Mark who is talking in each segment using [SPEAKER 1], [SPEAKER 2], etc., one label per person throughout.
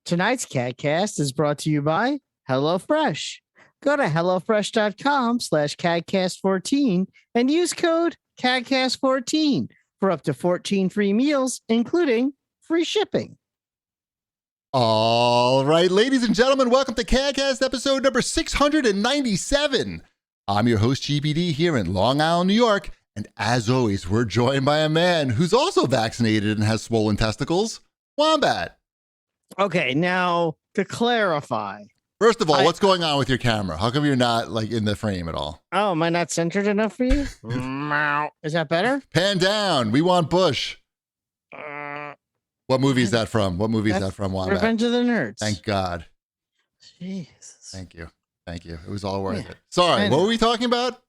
[SPEAKER 1] Tonight's CAGcast is brought to you by Hellofresh. Go to hellofresh.com/CAGcast14 and use code CAGcast14 for up to 14 free meals, including free shipping.
[SPEAKER 2] All right, ladies and gentlemen, welcome to CAGcast episode number 697. I'm your host, GPD, here in Long Island, New York. And as always, we're joined by a man who's also vaccinated and has swollen testicles, Wombat.
[SPEAKER 1] Okay, now to clarify.
[SPEAKER 2] First of all, what's going on with your camera? How come you're not like in the frame at all?
[SPEAKER 1] Oh, am I not centered enough for you? Is that better?
[SPEAKER 2] Pan down. We want Bush. What movie is that from? What movie is that from, Wombat?
[SPEAKER 1] Revenge of the Nerds.
[SPEAKER 2] Thank God.
[SPEAKER 1] Jesus.
[SPEAKER 2] Thank you. Thank you. It was all worth it. Sorry, what were we talking about?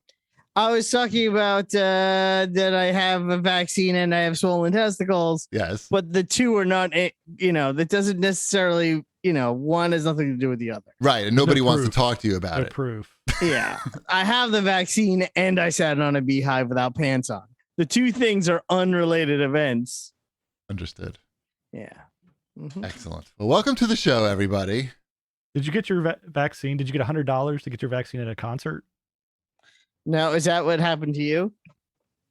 [SPEAKER 1] I was talking about that I have a vaccine and I have swollen testicles.
[SPEAKER 2] Yes.
[SPEAKER 1] But the two are not, that doesn't necessarily, one has nothing to do with the other.
[SPEAKER 2] Right. And nobody wants to talk to you about it.
[SPEAKER 3] Proof.
[SPEAKER 1] Yeah. I have the vaccine and I sat on a beehive without pants on. The two things are unrelated events.
[SPEAKER 2] Understood.
[SPEAKER 1] Yeah. Mm-hmm.
[SPEAKER 2] Excellent. Well, welcome to the show, everybody.
[SPEAKER 3] Did you get your vaccine? Did you get $100 to get your vaccine at a concert?
[SPEAKER 1] No, is that what happened to you?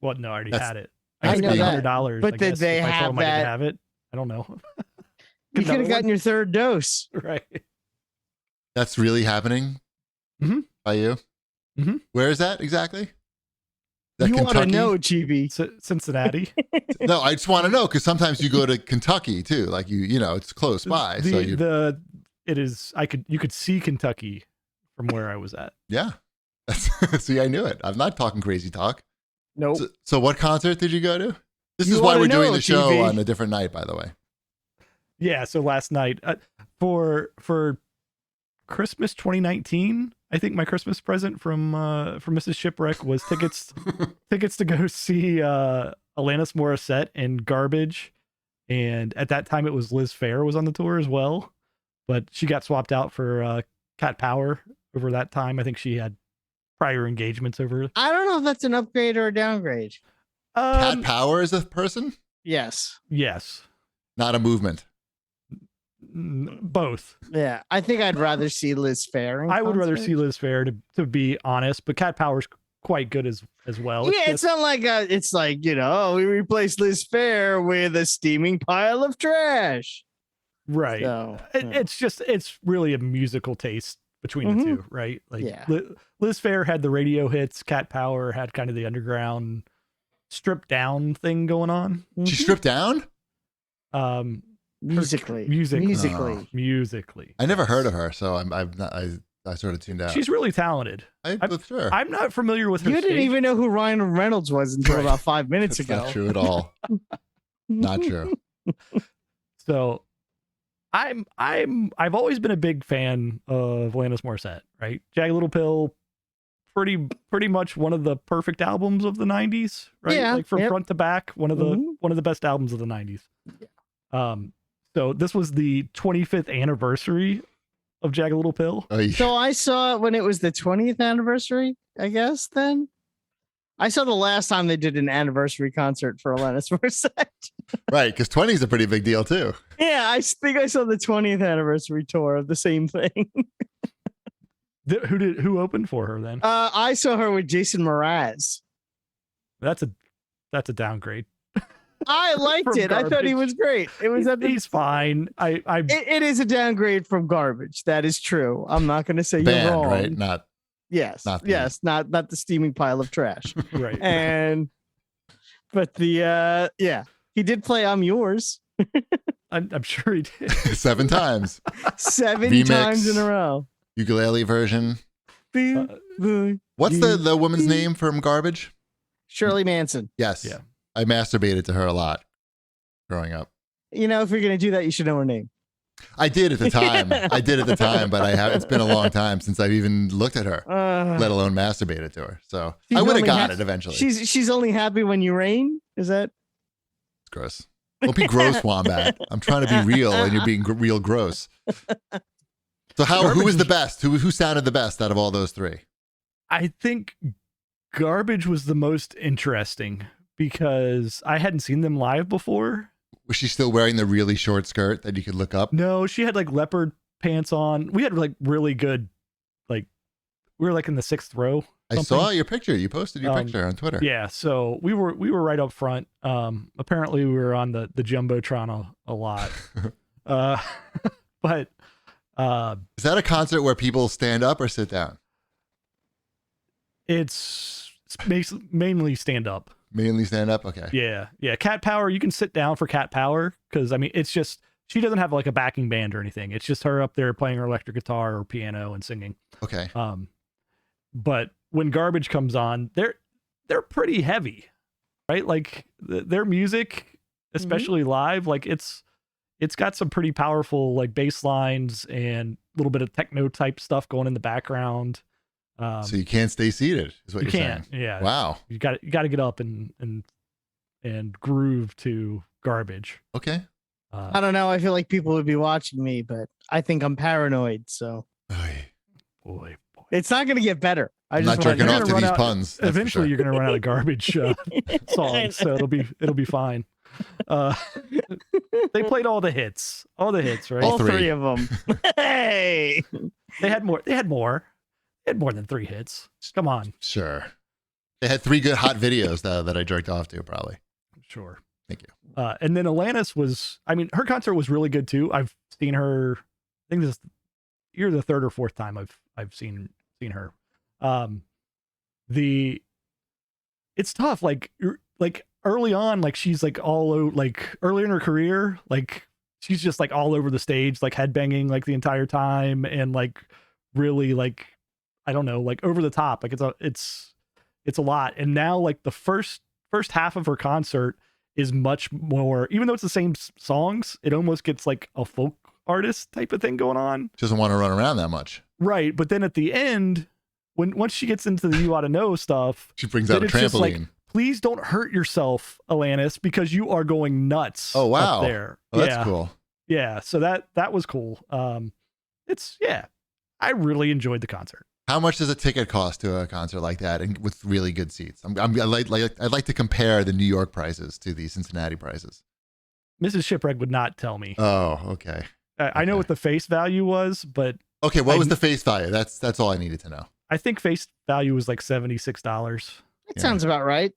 [SPEAKER 3] Well, no, I already had it.
[SPEAKER 1] I know that.
[SPEAKER 3] $100.
[SPEAKER 1] But did they have that?
[SPEAKER 3] I could have it. I don't know.
[SPEAKER 1] You could have gotten your third dose.
[SPEAKER 3] Right.
[SPEAKER 2] That's really happening by you?
[SPEAKER 3] Mm-hmm.
[SPEAKER 2] Where is that exactly?
[SPEAKER 1] You want to know, Chibi?
[SPEAKER 3] Cincinnati.
[SPEAKER 2] No, I just want to know because sometimes you go to Kentucky too. Like it's close by. You
[SPEAKER 3] could see Kentucky from where I was at.
[SPEAKER 2] Yeah. See, I knew it. I'm not talking crazy talk.
[SPEAKER 1] Nope.
[SPEAKER 2] So what concert did you go to? This is why we're doing the show on a different night, by the way.
[SPEAKER 3] Yeah. So last night for Christmas 2019, I think my Christmas present from Mrs. Shipwreck was tickets to go see Alanis Morissette and Garbage. And at that time it was Liz Phair was on the tour as well, but she got swapped out for Cat Power over that time. I think she had prior engagements over.
[SPEAKER 1] I don't know if that's an upgrade or a downgrade.
[SPEAKER 2] Cat Power is a person?
[SPEAKER 1] Yes.
[SPEAKER 2] Not a movement.
[SPEAKER 3] Both.
[SPEAKER 1] Yeah. I think I'd rather see Liz Phair.
[SPEAKER 3] I would rather see Liz Phair to be honest, but Cat Power's quite good as well.
[SPEAKER 1] It's not like we replaced Liz Phair with a steaming pile of trash.
[SPEAKER 3] Right. So, it's really a musical taste between the two, right? Like Liz Phair had the radio hits, Cat Power had kind of the underground stripped down thing going on.
[SPEAKER 2] She stripped down?
[SPEAKER 1] Musically.
[SPEAKER 2] I never heard of her, so I sort of tuned out.
[SPEAKER 3] She's really talented.
[SPEAKER 2] Sure.
[SPEAKER 3] I'm not familiar with her.
[SPEAKER 1] You didn't even know who Ryan Reynolds was until about 5 minutes ago.
[SPEAKER 2] Not true at all. Not true.
[SPEAKER 3] So I've always been a big fan of Alanis Morissette, right? Jagged Little Pill, pretty much one of the perfect albums of the 90s, right?
[SPEAKER 1] Yeah,
[SPEAKER 3] like from front to back, one of the best albums of the 90s. So this was the 25th anniversary of Jagged Little Pill.
[SPEAKER 1] So I saw it when it was the 20th anniversary, I guess. Then I saw the last time they did an anniversary concert for Alanis Morissette.
[SPEAKER 2] Right, because 20 is a pretty big deal too.
[SPEAKER 1] Yeah, I think I saw the 20th anniversary tour of the same thing.
[SPEAKER 3] Who opened for her then?
[SPEAKER 1] I saw her with Jason Mraz.
[SPEAKER 3] That's a downgrade.
[SPEAKER 1] I liked it.
[SPEAKER 3] Garbage.
[SPEAKER 1] I thought he was great. It was
[SPEAKER 3] he's fine.
[SPEAKER 1] It is a downgrade from Garbage. That is true. I'm not going to say you're wrong.
[SPEAKER 2] Right? Not
[SPEAKER 1] the steaming pile of trash.
[SPEAKER 3] Right.
[SPEAKER 1] But he did play "I'm Yours."
[SPEAKER 3] I'm sure he did
[SPEAKER 2] 7 times.
[SPEAKER 1] 7
[SPEAKER 2] Remix,
[SPEAKER 1] times in a row.
[SPEAKER 2] Ukulele version. What's the woman's name from Garbage?
[SPEAKER 1] Shirley Manson.
[SPEAKER 2] Yes.
[SPEAKER 3] Yeah.
[SPEAKER 2] I masturbated to her a lot growing up.
[SPEAKER 1] If you're going to do that, you should know her name.
[SPEAKER 2] I did at the time. But it's been a long time since I've even looked at her, let alone masturbated to her. So I would have got it eventually.
[SPEAKER 1] She's only happy when you rain. Is that?
[SPEAKER 2] It's gross. Don't be gross, Wombat. I'm trying to be real and you're being real gross. So who was the best? Who sounded the best out of all those 3?
[SPEAKER 3] I think Garbage was the most interesting because I hadn't seen them live before.
[SPEAKER 2] Was she still wearing the really short skirt that you could look up?
[SPEAKER 3] No, she had like leopard pants on. We had like really good, like we were like in the 6th row.
[SPEAKER 2] I saw your picture. You posted your picture on Twitter.
[SPEAKER 3] Yeah, so we were right up front. Apparently we were on the jumbotron a lot. But
[SPEAKER 2] is that a concert where people stand up or sit down?
[SPEAKER 3] It's mainly stand up.
[SPEAKER 2] Mainly stand up. Okay.
[SPEAKER 3] Yeah. Cat Power. You can sit down for Cat Power because I mean it's just she doesn't have like a backing band or anything. It's just her up there playing her electric guitar or piano and singing.
[SPEAKER 2] Okay.
[SPEAKER 3] But when Garbage comes on, they're pretty heavy, right? Like their music, especially live, like it's got some pretty powerful like bass lines and a little bit of techno type stuff going in the background.
[SPEAKER 2] So you can't stay seated, is what you're saying.
[SPEAKER 3] Yeah.
[SPEAKER 2] Wow.
[SPEAKER 3] You got to get up and groove to Garbage.
[SPEAKER 2] Okay.
[SPEAKER 1] I don't know. I feel like people would be watching me, but I think I'm paranoid. So
[SPEAKER 3] Boy.
[SPEAKER 1] it's not going to get better.
[SPEAKER 2] I'm not jerking off to these puns.
[SPEAKER 3] Eventually, you're going to run out of Garbage songs, so it'll be fine. They played all the hits, right?
[SPEAKER 1] All three of them. Hey,
[SPEAKER 3] they had more. They had more than 3 hits. Come on.
[SPEAKER 2] Sure. They had 3 good hot videos though that I jerked off to probably.
[SPEAKER 3] Sure.
[SPEAKER 2] Thank you.
[SPEAKER 3] And then Alanis was, I mean, her concert was really good too. I've seen her. I think you're the 3rd or 4th time I've seen her. It's tough. Like early on, like she's like all over, like early in her career, like she's just like all over the stage, like headbanging like the entire time and like really like, I don't know, like over the top. Like it's a lot. And now like the first half of her concert is much more, even though it's the same songs, it almost gets like a folk artist type of thing going on.
[SPEAKER 2] She doesn't want to run around that much.
[SPEAKER 3] Right. But then at the end, once she gets into the You Oughta Know stuff,
[SPEAKER 2] she brings out a trampoline.
[SPEAKER 3] Like, please don't hurt yourself, Alanis, because you are going nuts.
[SPEAKER 2] Oh, wow.
[SPEAKER 3] Up there.
[SPEAKER 2] Oh, that's cool.
[SPEAKER 3] Yeah. So that was cool. I really enjoyed the concert.
[SPEAKER 2] How much does a ticket cost to a concert like that, and with really good seats? I'd like to compare the New York prices to the Cincinnati prices.
[SPEAKER 3] Mrs. Shipwreck would not tell me.
[SPEAKER 2] Oh, okay.
[SPEAKER 3] I know what the face value was, but
[SPEAKER 2] okay, what was the face value? That's all I needed to know.
[SPEAKER 3] I think face value was like $76.
[SPEAKER 1] That sounds about right.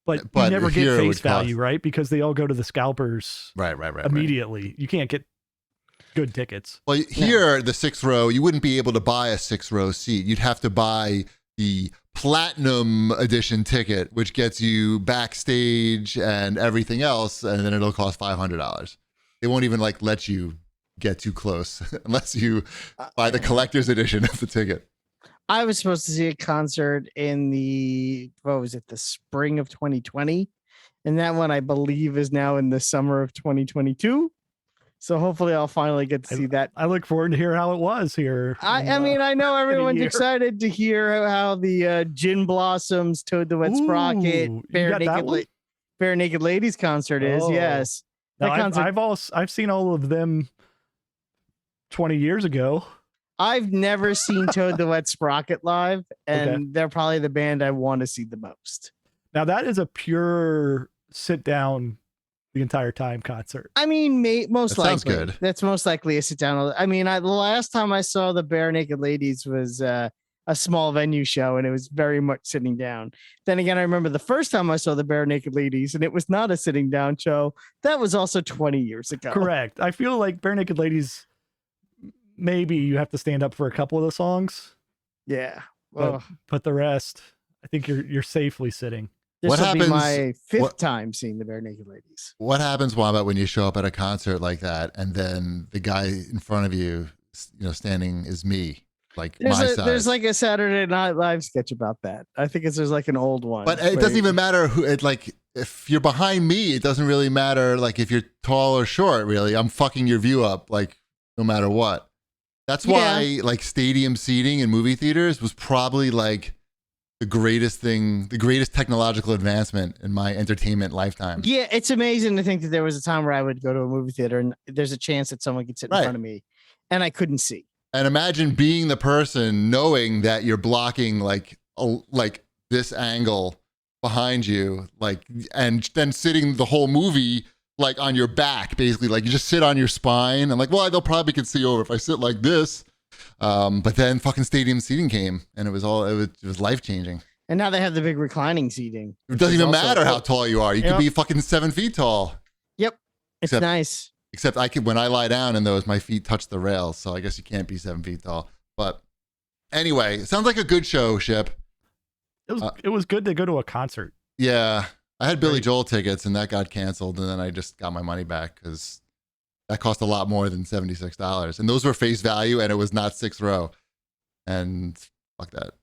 [SPEAKER 3] But you never get face value, right? Because they all go to the scalpers
[SPEAKER 2] right
[SPEAKER 3] immediately.
[SPEAKER 2] Right.
[SPEAKER 3] You can't get good tickets.
[SPEAKER 2] Well, here, the 6th row, you wouldn't be able to buy a 6th row seat. You'd have to buy the platinum edition ticket, which gets you backstage and everything else, and then it'll cost $500. They won't even like let you get too close unless you buy the collector's edition of the ticket.
[SPEAKER 1] I was supposed to see a concert in the spring of 2020, and that one I believe is now in the summer of 2022. So hopefully I'll finally get to see that.
[SPEAKER 3] I look forward to hear how it was here.
[SPEAKER 1] I mean, I know everyone's excited to hear how the Gin Blossoms, Toad the Wet Sprocket, Bare Naked Ladies concert is. Yes.
[SPEAKER 3] Now, I've seen all of them 20 years ago.
[SPEAKER 1] I've never seen Toad the Wet Sprocket live, and they're probably the band I want to see the most.
[SPEAKER 3] Now that is a pure sit down the entire time concert.
[SPEAKER 1] I mean, most likely.
[SPEAKER 2] Sounds good.
[SPEAKER 1] That's most likely a sit down. I mean, the last time I saw the Bare Naked Ladies was a small venue show, and it was very much sitting down. Then again, I remember the first time I saw the Bare Naked Ladies, and it was not a sitting down show. That was also 20 years ago.
[SPEAKER 3] Correct. I feel like Bare Naked Ladies, maybe you have to stand up for a couple of the songs.
[SPEAKER 1] Yeah.
[SPEAKER 3] But the rest, I think you're safely sitting.
[SPEAKER 1] This will be my 5th time seeing the Bare Naked Ladies.
[SPEAKER 2] What happens, Wombat, when you show up at a concert like that, and then the guy in front of you, standing is me, like my size?
[SPEAKER 1] There's like a Saturday Night Live sketch about that. I think there's like an old one.
[SPEAKER 2] But it doesn't even matter who. If you're behind me, it doesn't really matter. Like if you're tall or short, really, I'm fucking your view up. Like no matter what. That's why like stadium seating in movie theaters was probably like the greatest technological advancement in my entertainment lifetime.
[SPEAKER 1] Yeah, it's amazing to think that there was a time where I would go to a movie theater and there's a chance that someone could sit in front of me and I couldn't see.
[SPEAKER 2] And imagine being the person knowing that you're blocking like this angle behind you, like, and then sitting the whole movie like on your back, basically. Like you just sit on your spine. I'm like, well, they'll probably can see over if I sit like this. But then fucking stadium seating came, and it was life changing.
[SPEAKER 1] And now they have the big reclining seating.
[SPEAKER 2] It doesn't even matter how tall you are. You could be fucking 7 feet tall.
[SPEAKER 1] Yep. It's nice.
[SPEAKER 2] Except when I lie down in those, my feet touch the rails. So I guess you can't be 7 feet tall. But anyway, it sounds like a good show, Ship.
[SPEAKER 3] It was good to go to a concert.
[SPEAKER 2] Yeah. I had Billy Joel tickets and that got canceled. And then I just got my money back because that cost a lot more than $76. And those were face value and it was not 6th row. And fuck that.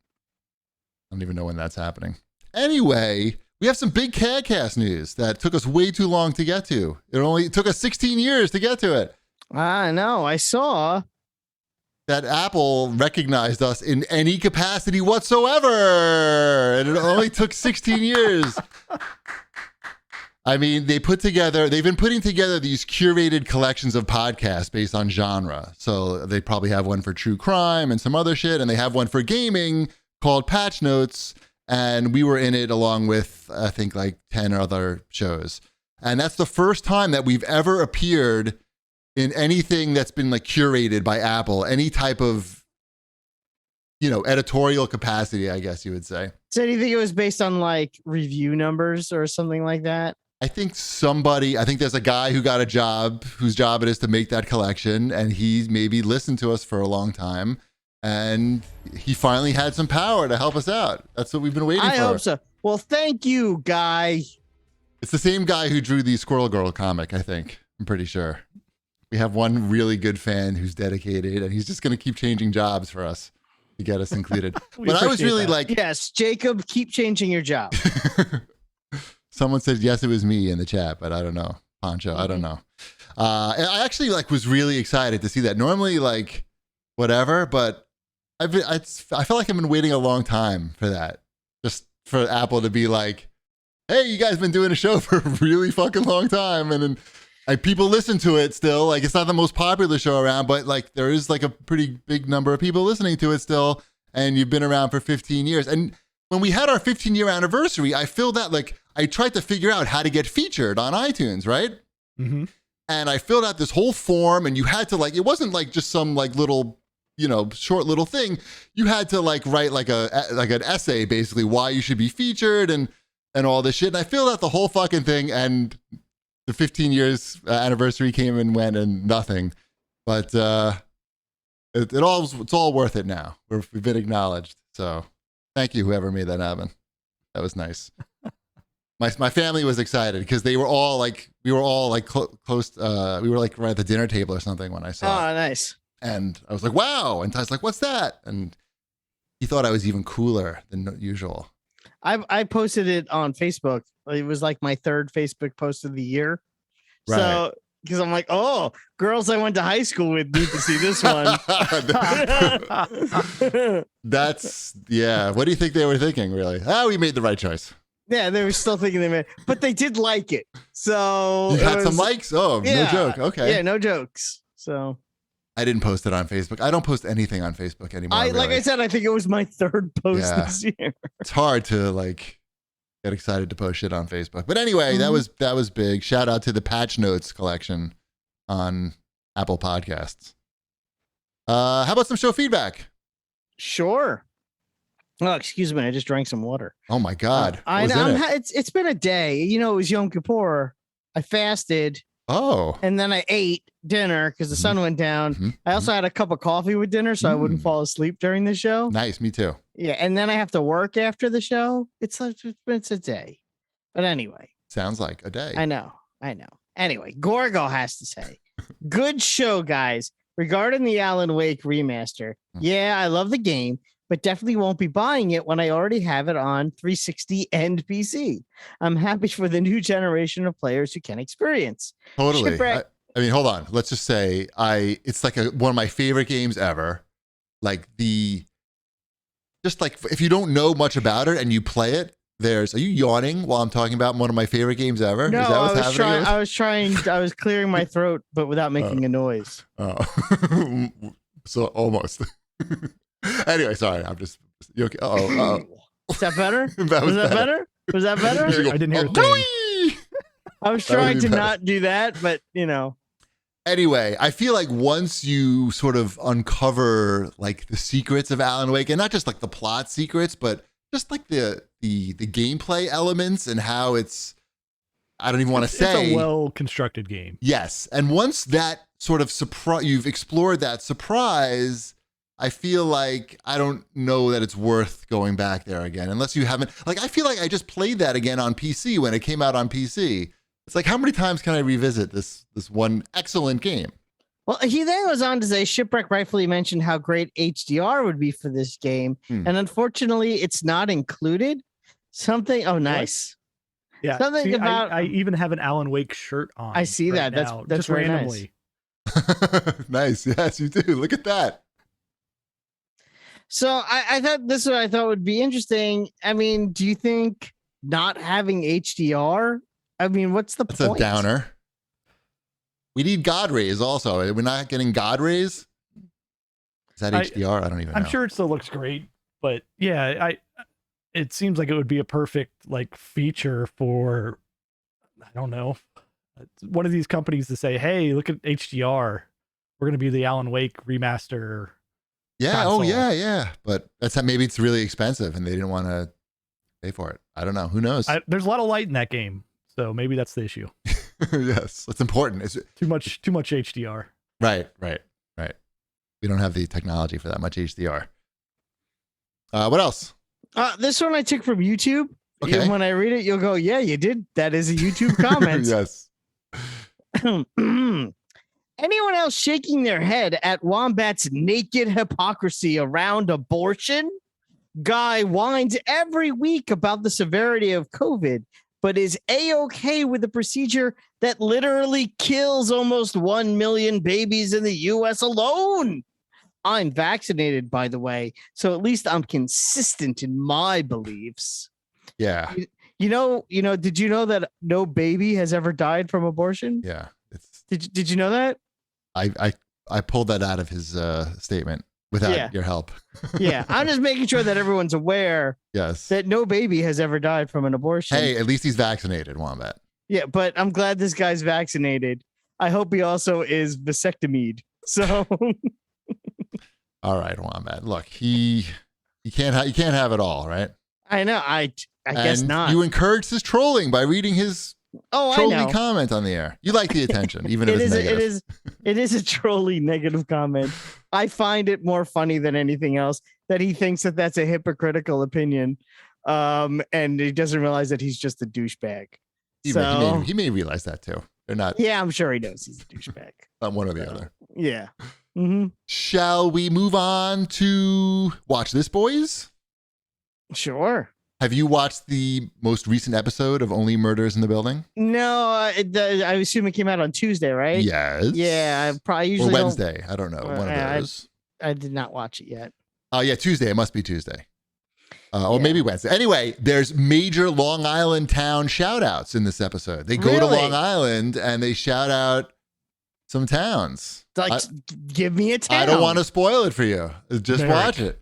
[SPEAKER 2] I don't even know when that's happening. Anyway, we have some big CAGcast news that took us way too long to get to. It took us 16 years to get to it.
[SPEAKER 1] I know. I saw
[SPEAKER 2] that Apple recognized us in any capacity whatsoever. And it only took 16 years. I mean, they've been putting together these curated collections of podcasts based on genre. So they probably have one for true crime and some other shit. And they have one for gaming called Patch Notes, and we were in it along with, I think, like 10 other shows. And that's the first time that we've ever appeared in anything that's been like curated by Apple, any type of, editorial capacity, I guess you would say.
[SPEAKER 1] So do you think it was based on like review numbers or something like that?
[SPEAKER 2] I think there's a guy who got a job, whose job it is to make that collection, and he maybe listened to us for a long time. And he finally had some power to help us out. That's what we've been waiting for.
[SPEAKER 1] I hope so. Well, thank you, guy.
[SPEAKER 2] It's the same guy who drew the Squirrel Girl comic, I think. I'm pretty sure. We have one really good fan who's dedicated, and he's just going to keep changing jobs for us to get us included. But I was really like...
[SPEAKER 1] Yes, Jacob, keep changing your job.
[SPEAKER 2] Someone said, yes, it was me in the chat, but I don't know. Poncho, I don't know. And I actually was really excited to see that. Normally, whatever, but I feel like I've been waiting a long time for that. Just for Apple to be like, hey, you guys been doing a show for a really fucking long time. And people listen to it still. Like, it's not the most popular show around, but there is a pretty big number of people listening to it still. And you've been around for 15 years. And when we had our 15-year anniversary, I filled out, I tried to figure out how to get featured on iTunes, right?
[SPEAKER 3] Mm-hmm.
[SPEAKER 2] And I filled out this whole form, and you had to it wasn't just some little, short little thing. You had to write an essay, basically why you should be featured and all this shit. And I filled out the whole fucking thing, and the 15 years anniversary came and went, and nothing. But it's all worth it now. We've been acknowledged. So thank you, whoever made that happen. That was nice. My family was excited because they were all we were all close. We were right at the dinner table or something when I saw it.
[SPEAKER 1] Oh, nice.
[SPEAKER 2] And I was like, wow. And Ty's like, what's that? And he thought I was even cooler than usual.
[SPEAKER 1] I posted it on Facebook. It was my third Facebook post of the year.
[SPEAKER 2] Right.
[SPEAKER 1] So, because I'm like, oh, girls I went to high school with need to see this one.
[SPEAKER 2] That's, yeah. What do you think they were thinking, really? We made the right choice.
[SPEAKER 1] Yeah, they were still thinking they made, but they did like it. So
[SPEAKER 2] you had some likes. Oh, yeah, no joke. Okay.
[SPEAKER 1] Yeah, no jokes. So
[SPEAKER 2] I didn't post it on Facebook. I don't post anything on Facebook anymore.
[SPEAKER 1] Like I said, I think it was my third post this year.
[SPEAKER 2] It's hard to get excited to post shit on Facebook. But anyway, that was big. Shout out to the Patch Notes collection on Apple Podcasts. How about some show feedback?
[SPEAKER 1] Sure. Oh, excuse me. I just drank some water.
[SPEAKER 2] Oh my God.
[SPEAKER 1] It's been a day. It was Yom Kippur. I fasted.
[SPEAKER 2] Oh.
[SPEAKER 1] And then I ate dinner because the sun went down. Mm-hmm. I also had a cup of coffee with dinner so I wouldn't fall asleep during the show.
[SPEAKER 2] Nice. Me too.
[SPEAKER 1] Yeah. And then I have to work after the show. It's a day. But anyway.
[SPEAKER 2] Sounds like a day.
[SPEAKER 1] I know. Anyway, Gorgo has to say, good show, guys. Regarding the Alan Wake remaster. Yeah, I love the game, but definitely won't be buying it when I already have it on 360 and PC. I'm happy for the new generation of players who can experience.
[SPEAKER 2] Totally. I mean, hold on. Let's just say it's one of my favorite games ever. If you don't know much about it and you play it, are you yawning while I'm talking about one of my favorite games ever?
[SPEAKER 1] No,
[SPEAKER 2] Is that what's happening?
[SPEAKER 1] I was clearing my throat, but without making a noise.
[SPEAKER 2] Oh, so almost. Anyway, sorry. I'm just. You okay?
[SPEAKER 1] Is that better?
[SPEAKER 2] Was
[SPEAKER 1] that better? Was that better?
[SPEAKER 3] I didn't hear a thing.
[SPEAKER 1] I was
[SPEAKER 2] That would
[SPEAKER 1] trying
[SPEAKER 2] be
[SPEAKER 1] to
[SPEAKER 2] better.
[SPEAKER 1] not do that, but
[SPEAKER 2] Anyway, I feel like once you sort of uncover like the secrets of Alan Wake, and not just like the plot secrets, but just like the gameplay elements and how it's, I don't even want to say,
[SPEAKER 3] it's a well constructed game.
[SPEAKER 2] yes. And once that sort of surprise, you've explored that surprise, I feel like I don't know that it's worth going back there again, unless you haven't. Like, I feel like I just played that again on PC when it came out on PC. It's like, how many times can I revisit this one excellent game?
[SPEAKER 1] well, he then goes on to say Shipwreck rightfully mentioned how great HDR would be for this game, and unfortunately, it's not included. Something. Oh, nice.
[SPEAKER 3] Yeah.
[SPEAKER 1] Something
[SPEAKER 3] See,
[SPEAKER 1] about.
[SPEAKER 3] I even have an Alan Wake shirt on.
[SPEAKER 1] I see
[SPEAKER 3] right
[SPEAKER 1] that.
[SPEAKER 3] now,
[SPEAKER 1] That's
[SPEAKER 3] just
[SPEAKER 1] very
[SPEAKER 3] randomly.
[SPEAKER 2] Nice. Yes, you do. Look at that.
[SPEAKER 1] So I thought this is what I thought would be interesting. I mean, do you think not having HDR? I mean, what's the
[SPEAKER 2] That's
[SPEAKER 1] point?
[SPEAKER 2] a downer. We need God rays also. We're not getting God rays. Is that HDR? I don't even know.
[SPEAKER 3] I'm sure it still looks great, but yeah, it seems like it would be a perfect like feature for, I don't know, one of these companies to say, hey, look at HDR. We're going to be the Alan Wake remaster.
[SPEAKER 2] Yeah.
[SPEAKER 3] console.
[SPEAKER 2] Oh, yeah. But that's how, maybe it's really expensive and they didn't want to pay for it. I don't know. Who knows?
[SPEAKER 3] There's a lot of light in that game, so maybe that's the issue.
[SPEAKER 2] Yes, it's important. It's
[SPEAKER 3] Too much HDR.
[SPEAKER 2] right. We don't have the technology for that much HDR. What else?
[SPEAKER 1] This one I took from YouTube.
[SPEAKER 2] Okay.
[SPEAKER 1] And when I read it, you'll go, yeah, you did. That is a YouTube comment.
[SPEAKER 2] Yes.
[SPEAKER 1] Anyone else shaking their head at Wombat's naked hypocrisy around abortion? Guy whines every week about the severity of COVID, but is A-okay with the procedure that literally kills almost 1 million babies in the US alone. I'm vaccinated, by the way, so at least I'm consistent in my beliefs.
[SPEAKER 2] Yeah.
[SPEAKER 1] You know, did you know that no baby has ever died from abortion?
[SPEAKER 2] Yeah. It's.
[SPEAKER 1] Did you know that?
[SPEAKER 2] I pulled that out of his statement without your help.
[SPEAKER 1] Yeah, I'm just making sure that everyone's aware
[SPEAKER 2] Yes.
[SPEAKER 1] that no baby has ever died from an abortion.
[SPEAKER 2] Hey, at least he's vaccinated, Wombat.
[SPEAKER 1] Yeah, but I'm glad this guy's vaccinated. I hope he also is vasectomied. So
[SPEAKER 2] All right, Wombat. Look, he can't have it all, right?
[SPEAKER 1] I know. I guess
[SPEAKER 2] And
[SPEAKER 1] not.
[SPEAKER 2] You encouraged his trolling by reading his
[SPEAKER 1] I
[SPEAKER 2] trolly
[SPEAKER 1] know.
[SPEAKER 2] comment on the air. You like the attention, even if
[SPEAKER 1] It
[SPEAKER 2] it's
[SPEAKER 1] is.
[SPEAKER 2] negative.
[SPEAKER 1] It is a trolly negative comment. I find it more funny than anything else that he thinks that that's a hypocritical opinion, and he doesn't realize that he's just a douchebag.
[SPEAKER 2] He may realize that too. They're not.
[SPEAKER 1] Yeah, I'm sure he knows he's a douchebag.
[SPEAKER 2] Not one or the other.
[SPEAKER 1] Yeah. Mm-hmm.
[SPEAKER 2] Shall we move on to watch this, boys?
[SPEAKER 1] Sure.
[SPEAKER 2] Have you watched the most recent episode of Only Murders in the Building?
[SPEAKER 1] No, I assume it came out on Tuesday, right?
[SPEAKER 2] Yes.
[SPEAKER 1] Yeah, I probably
[SPEAKER 2] Or
[SPEAKER 1] usually don't-
[SPEAKER 2] Wednesday. I don't know. One of those.
[SPEAKER 1] I did not watch it yet.
[SPEAKER 2] Oh, yeah, Tuesday. It must be Tuesday. Or
[SPEAKER 1] Yeah.
[SPEAKER 2] maybe Wednesday. Anyway, there's major Long Island town shout outs in this episode. They go to
[SPEAKER 1] Really?
[SPEAKER 2] Long Island and they shout out some towns.
[SPEAKER 1] Like, give me a town.
[SPEAKER 2] I don't want to spoil it for you. Just
[SPEAKER 3] Derek.
[SPEAKER 2] watch it.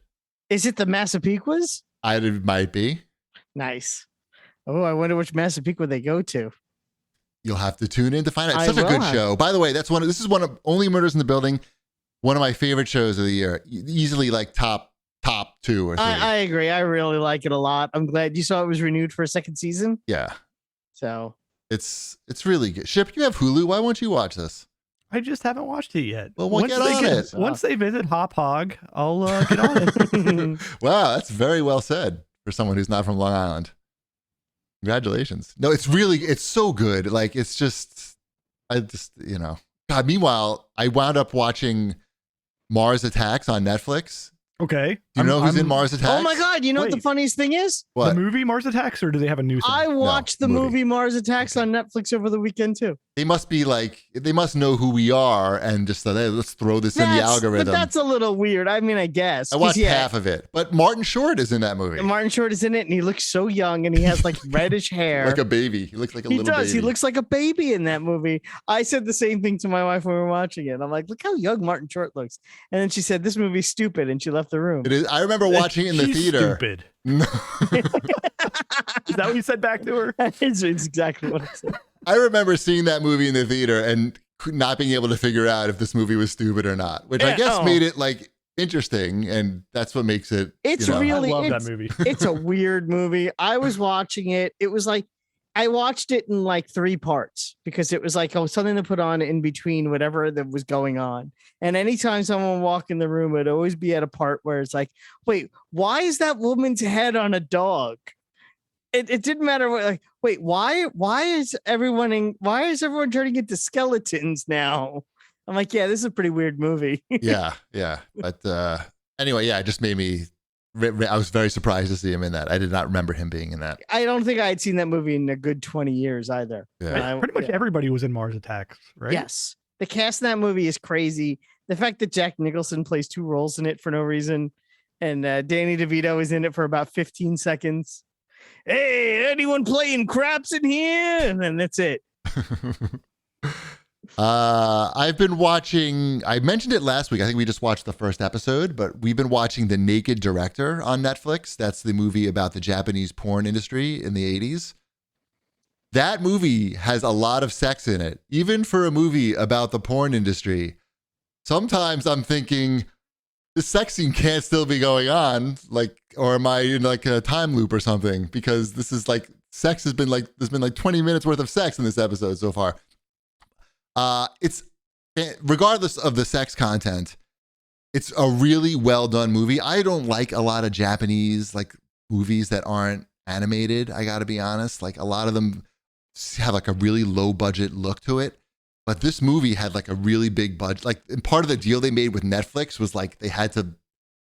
[SPEAKER 1] Is it the Massapequas?
[SPEAKER 2] It might be.
[SPEAKER 1] Nice. Oh, I wonder which Massapequa they go to.
[SPEAKER 2] You'll have to tune in to find out.
[SPEAKER 1] I
[SPEAKER 2] It's such a
[SPEAKER 1] will
[SPEAKER 2] good
[SPEAKER 1] have
[SPEAKER 2] show. By the way, this is one of Only Murders in the Building. One of my favorite shows of the year. Easily like top 2 or 3.
[SPEAKER 1] I agree. I really like it a lot. I'm glad you saw it was renewed for a second season.
[SPEAKER 2] Yeah.
[SPEAKER 1] So
[SPEAKER 2] It's really good. Ship, you have Hulu. Why won't you watch this?
[SPEAKER 3] I just haven't watched it yet.
[SPEAKER 2] Well, we'll get on it.
[SPEAKER 3] Once they visit Hop Hog, I'll get on it.
[SPEAKER 2] Wow, that's very well said for someone who's not from Long Island. Congratulations. No, it's so good. Like, it's just, God, meanwhile, I wound up watching Mars Attacks on Netflix.
[SPEAKER 3] Okay.
[SPEAKER 2] Do you know who's in Mars Attacks?
[SPEAKER 1] oh my God, you know what the
[SPEAKER 3] Wait.
[SPEAKER 1] funniest thing is?
[SPEAKER 2] What?
[SPEAKER 3] The movie Mars Attacks, or do they have a new thing?
[SPEAKER 1] I watched the
[SPEAKER 2] movie.
[SPEAKER 1] movie Mars Attacks on Netflix over the weekend too.
[SPEAKER 2] They must know who we are and just say, hey, let's throw this in the algorithm.
[SPEAKER 1] But that's a little weird. I mean, I guess.
[SPEAKER 2] I watched
[SPEAKER 1] 'Cause,
[SPEAKER 2] half of it, but Martin Short is in that movie.
[SPEAKER 1] Martin Short is in it, and he looks so young, and he has like reddish hair.
[SPEAKER 2] Like a baby. He looks like a
[SPEAKER 1] He
[SPEAKER 2] little
[SPEAKER 1] does.
[SPEAKER 2] baby.
[SPEAKER 1] He looks like a baby in that movie. I said the same thing to my wife when we were watching it. I'm like, look how young Martin Short looks. And then she said, this movie's stupid, and she left the room.
[SPEAKER 2] It is. I remember watching it in the
[SPEAKER 3] She's
[SPEAKER 2] theater.
[SPEAKER 3] Stupid.
[SPEAKER 2] No.
[SPEAKER 3] Is that what you said back to her?
[SPEAKER 1] it's exactly what I said.
[SPEAKER 2] I remember seeing that movie in the theater and not being able to figure out if this movie was stupid or not, which I guess made it like interesting, and that's what makes it.
[SPEAKER 1] It's
[SPEAKER 3] I
[SPEAKER 1] really
[SPEAKER 3] love that movie.
[SPEAKER 1] It's a weird movie. I was watching it. It was like I watched it in like 3 parts because it was like something to put on in between whatever that was going on. And anytime someone walked in the room, it'd always be at a part where it's like, wait, why is that woman's head on a dog? It didn't matter what, like, wait, why is everyone turning into skeletons now? I'm like, yeah, this is a pretty weird movie.
[SPEAKER 2] yeah. But anyway, yeah, it just made me. I was very surprised to see him in that. I did not remember him being in that.
[SPEAKER 1] I don't think I had seen that movie in a good 20 years either.
[SPEAKER 2] Yeah.
[SPEAKER 3] Pretty much everybody was in Mars Attacks, right?
[SPEAKER 1] Yes. The cast in that movie is crazy. The fact that Jack Nicholson plays 2 roles in it for no reason, and Danny DeVito is in it for about 15 seconds. Hey, anyone playing craps in here? And then that's it.
[SPEAKER 2] I've been watching, I mentioned it last week. I think we just watched the first episode, but we've been watching The Naked Director on Netflix. That's the movie about the Japanese porn industry in the 80s. That movie has a lot of sex in it, even for a movie about the porn industry. Sometimes I'm thinking, the sex scene can't still be going on, like, or am I in like a time loop or something? Because this is like, sex has been like, there's been like 20 minutes worth of sex in this episode so far. It's, regardless of the sex content, it's a really well done movie. I don't like a lot of Japanese like movies that aren't animated. I got to be honest. Like a lot of them have like a really low budget look to it. But this movie had like a really big budget. Like, and part of the deal they made with Netflix was like they had to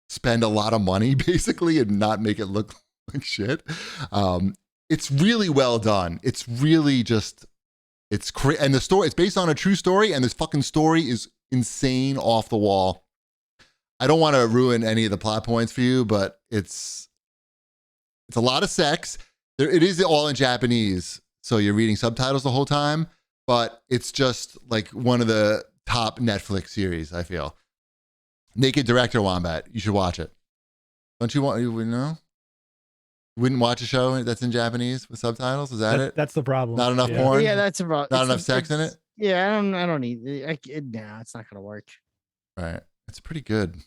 [SPEAKER 2] spend a lot of money basically and not make it look like shit. It's really well done. It's really just, and the story, it's based on a true story, and this fucking story is insane, off the wall. I don't want to ruin any of the plot points for you, but it's a lot of sex. It is all in Japanese, so you're reading subtitles the whole time. But it's just like one of the top Netflix series, I feel. Naked Director, Wombat. You should watch it. Don't you want, you know? Wouldn't watch a show that's in Japanese with subtitles? Is that it?
[SPEAKER 3] That's the problem.
[SPEAKER 2] Not enough porn?
[SPEAKER 1] Yeah, that's a problem.
[SPEAKER 2] Not enough sex in it?
[SPEAKER 1] Yeah, I don't need it. No, it's not going to work.
[SPEAKER 2] Right. It's pretty good.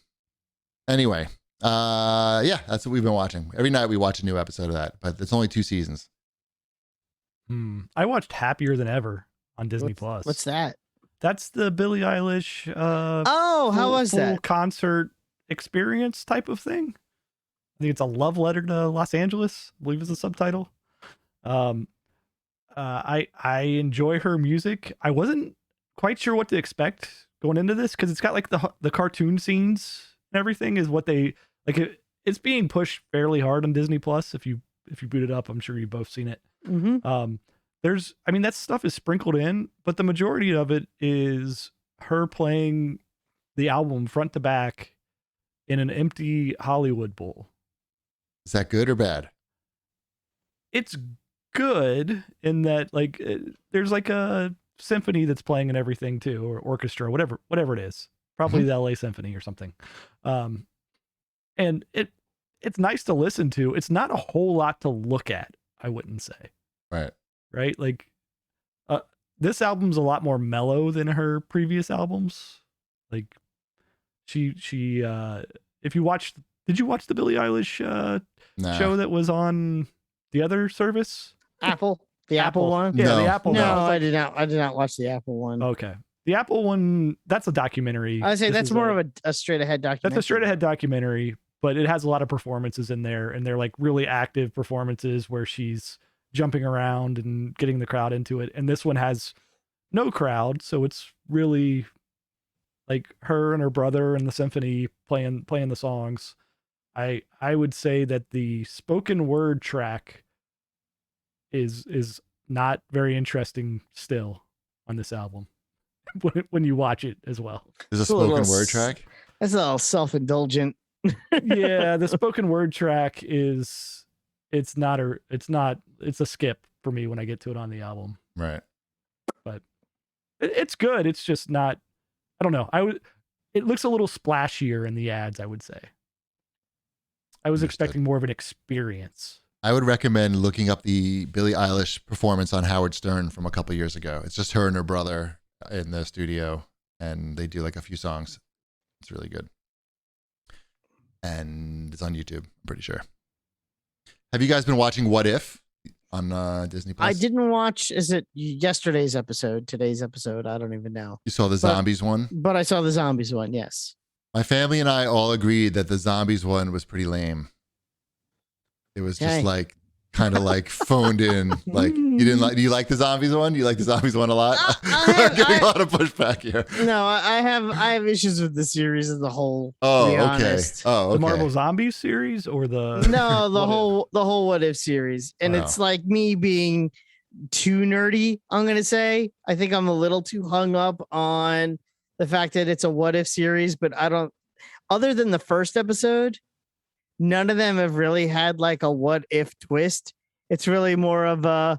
[SPEAKER 2] Anyway, yeah, that's what we've been watching. Every night we watch a new episode of that, but it's only 2 seasons.
[SPEAKER 3] I watched Happier Than Ever on Disney Plus.
[SPEAKER 1] What's that?
[SPEAKER 3] That's the Billie Eilish
[SPEAKER 1] how was
[SPEAKER 3] full
[SPEAKER 1] that?
[SPEAKER 3] concert experience type of thing. I think it's a love letter to Los Angeles, I believe is the subtitle. I enjoy her music. I wasn't quite sure what to expect going into this because it's got like the cartoon scenes and everything is what they like. It's being pushed fairly hard on Disney Plus. If you boot it up, I'm sure you've both seen it.
[SPEAKER 1] Mm-hmm.
[SPEAKER 3] That stuff is sprinkled in, but the majority of it is her playing the album front to back in an empty Hollywood Bowl.
[SPEAKER 2] Is that good or bad?
[SPEAKER 3] It's good in that like there's like a symphony that's playing and everything too, or orchestra, whatever it is, probably the LA Symphony or something. And it's nice to listen to. It's not a whole lot to look at, I wouldn't say. Right? Like this album's a lot more mellow than her previous albums. Like she if you watched, did you watch the Billie Eilish show that was on the other service?
[SPEAKER 1] Apple. The Apple one?
[SPEAKER 3] Yeah,
[SPEAKER 2] No.
[SPEAKER 3] the Apple one.
[SPEAKER 1] No, I did not watch the Apple one.
[SPEAKER 3] Okay. The Apple one, that's a documentary.
[SPEAKER 1] I would say that's more of a straight ahead documentary.
[SPEAKER 3] That's a straight ahead documentary, but it has a lot of performances in there, and they're like really active performances where she's jumping around and getting the crowd into it. And this one has no crowd, so it's really like her and her brother and the symphony playing the songs. I would say that the spoken word track is not very interesting still on this album when you watch it as well.
[SPEAKER 2] There's a
[SPEAKER 1] It's a little
[SPEAKER 2] spoken word track?
[SPEAKER 1] That's a little self-indulgent.
[SPEAKER 3] Yeah, the spoken word track it's a skip for me when I get to it on the album.
[SPEAKER 2] Right.
[SPEAKER 3] But it's good. It's just not, I don't know. It looks a little splashier in the ads, I would say. I was expecting more of an experience
[SPEAKER 2] I would recommend looking up the Billie Eilish performance on Howard Stern from a couple years ago. It's just her and her brother in the studio, and they do like a few songs. It's really good. And it's on YouTube, I'm pretty sure. Have you guys been watching What If on Disney Plus?
[SPEAKER 1] I didn't watch, is it yesterday's episode, today's episode? I don't even know.
[SPEAKER 2] You saw the zombies one?
[SPEAKER 1] But I saw the zombies one, yes.
[SPEAKER 2] My family and I all agreed that the zombies one was pretty lame. It was just like kind of like phoned in. Like you didn't like. Do you like the zombies one? You like the zombies one a lot? I'm getting a lot of pushback here.
[SPEAKER 1] No, I have issues with the series as a whole.
[SPEAKER 2] Oh,
[SPEAKER 1] to be
[SPEAKER 2] okay.
[SPEAKER 1] honest.
[SPEAKER 2] Oh, okay.
[SPEAKER 3] The Marvel Zombies series or the
[SPEAKER 1] No, the whole What If series, and it's like me being too nerdy. I'm gonna say I think I'm a little too hung up on the fact that it's a What If series, but I don't. Other than the first episode, none of them have really had like a what if twist. It's really more of a,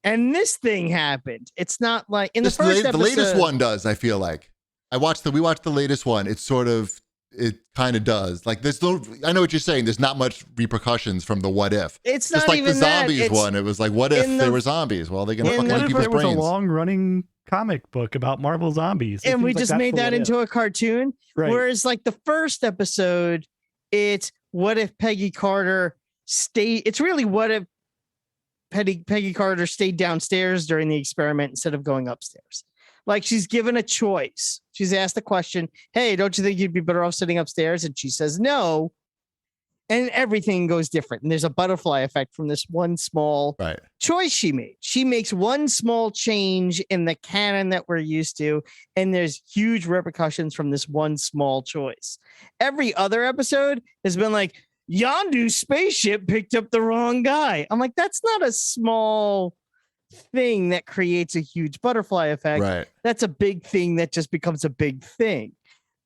[SPEAKER 1] and this thing happened. It's not like in the first episode.
[SPEAKER 2] The latest one does, I feel like. We watched the latest one. It's sort of, it kind of does. Like there's no, I know what you're saying. There's not much repercussions from the what if.
[SPEAKER 1] It's
[SPEAKER 2] just
[SPEAKER 1] not
[SPEAKER 2] like
[SPEAKER 1] even
[SPEAKER 2] the zombies one. It was like, what if they were zombies? Well, they're going to fuck with people's
[SPEAKER 3] there was
[SPEAKER 2] brains.
[SPEAKER 3] a long running comic book about Marvel zombies.
[SPEAKER 1] And we just made that into a cartoon.
[SPEAKER 3] Right.
[SPEAKER 1] Whereas like the first episode, it's what if Peggy Carter stayed. It's really what if Peggy Carter stayed downstairs during the experiment instead of going upstairs. Like she's given a choice. She's asked the question, hey, don't you think you'd be better off sitting upstairs? And she says no. And everything goes different. And there's a butterfly effect from this one small choice she made. She makes one small change in the canon that we're used to. And there's huge repercussions from this one small choice. Every other episode has been like, Yondu's spaceship picked up the wrong guy. I'm like, that's not a small thing that creates a huge butterfly effect.
[SPEAKER 2] Right.
[SPEAKER 1] That's a big thing that just becomes a big thing.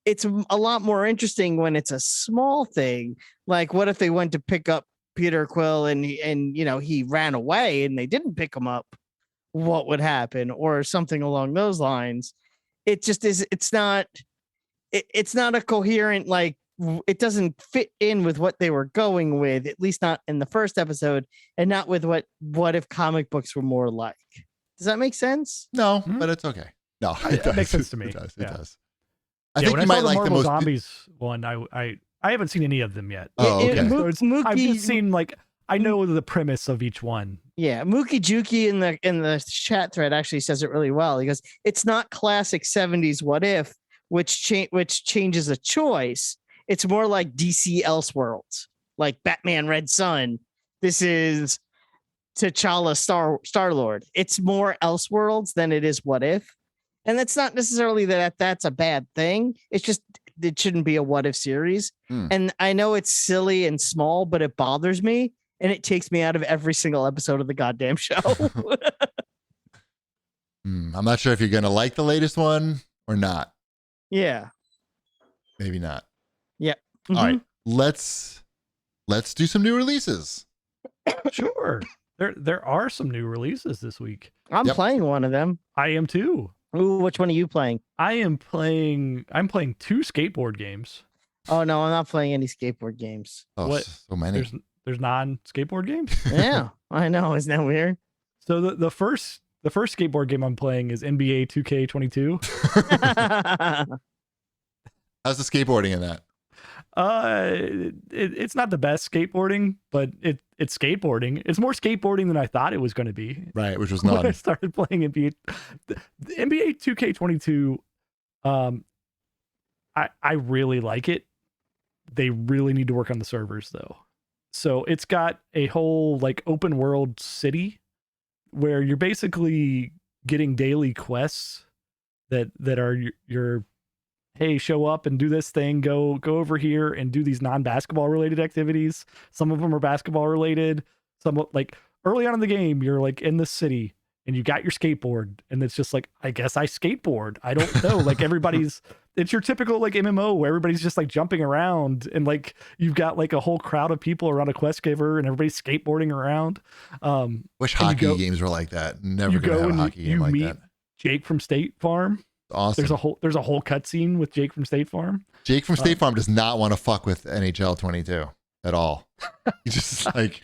[SPEAKER 1] It's a lot more interesting when it's a small thing. Like, what if they went to pick up Peter Quill and you know he ran away and they didn't pick him up? What would happen, or something along those lines? It just is. It's not a coherent, like it doesn't fit in with what they were going with. At least not in the first episode, and not with what if comic books were more like. Does that make sense?
[SPEAKER 2] No, but it's okay. No,
[SPEAKER 3] it makes sense to me.
[SPEAKER 2] It does.
[SPEAKER 3] Yeah.
[SPEAKER 2] It does. I think you might like the most
[SPEAKER 3] zombies one. I haven't seen any of them yet.
[SPEAKER 2] Oh, okay.
[SPEAKER 3] I've just seen like I know the premise of each one.
[SPEAKER 1] Yeah, Mookie Juki in the chat thread actually says it really well. He goes, "It's not classic '70s What If, which changes a choice. It's more like DC Elseworlds, like Batman Red Sun. This is T'Challa Star Lord. It's more Elseworlds than it is What If." And that's not necessarily that's a bad thing. It's just it shouldn't be a what if series. And I know it's silly and small, but it bothers me and it takes me out of every single episode of the goddamn show.
[SPEAKER 2] I'm not sure if you're going to like the latest one or not.
[SPEAKER 1] Yeah.
[SPEAKER 2] Maybe not.
[SPEAKER 1] Yeah.
[SPEAKER 2] Mm-hmm. All right. Let's do some new releases.
[SPEAKER 3] Sure. There are some new releases this week.
[SPEAKER 1] I'm playing one of them.
[SPEAKER 3] I am too.
[SPEAKER 1] Ooh, which one are you playing?
[SPEAKER 3] I'm playing 2 skateboard games.
[SPEAKER 1] Oh no, I'm not playing any skateboard games.
[SPEAKER 2] Oh, what? So many.
[SPEAKER 3] There's non-skateboard games?
[SPEAKER 1] Yeah, I know. Isn't that weird?
[SPEAKER 3] So the first skateboard game I'm playing is NBA 2K22.
[SPEAKER 2] How's the skateboarding in that?
[SPEAKER 3] It's not the best skateboarding, but it's skateboarding. It's more skateboarding than I thought it was going to be.
[SPEAKER 2] Right, which was not.
[SPEAKER 3] When I started playing NBA, the NBA 2K22, I really like it. They really need to work on the servers though. So it's got a whole like open world city where you're basically getting daily quests that are your hey, show up and do this thing, go over here and do these non-basketball related activities. Some of them are basketball related. Some like early on in the game, you're like in the city and you got your skateboard and it's just like, I guess I skateboard. I don't know. Like it's your typical like MMO where everybody's just like jumping around and like you've got like a whole crowd of people around a quest giver and everybody's skateboarding around.
[SPEAKER 2] Wish hockey games were like that. Never gonna have a hockey game like that.
[SPEAKER 3] Jake from State Farm.
[SPEAKER 2] Awesome.
[SPEAKER 3] There's a whole cutscene with Jake from State Farm.
[SPEAKER 2] Jake from State Farm does not want to fuck with NHL 22 at all. He's just like,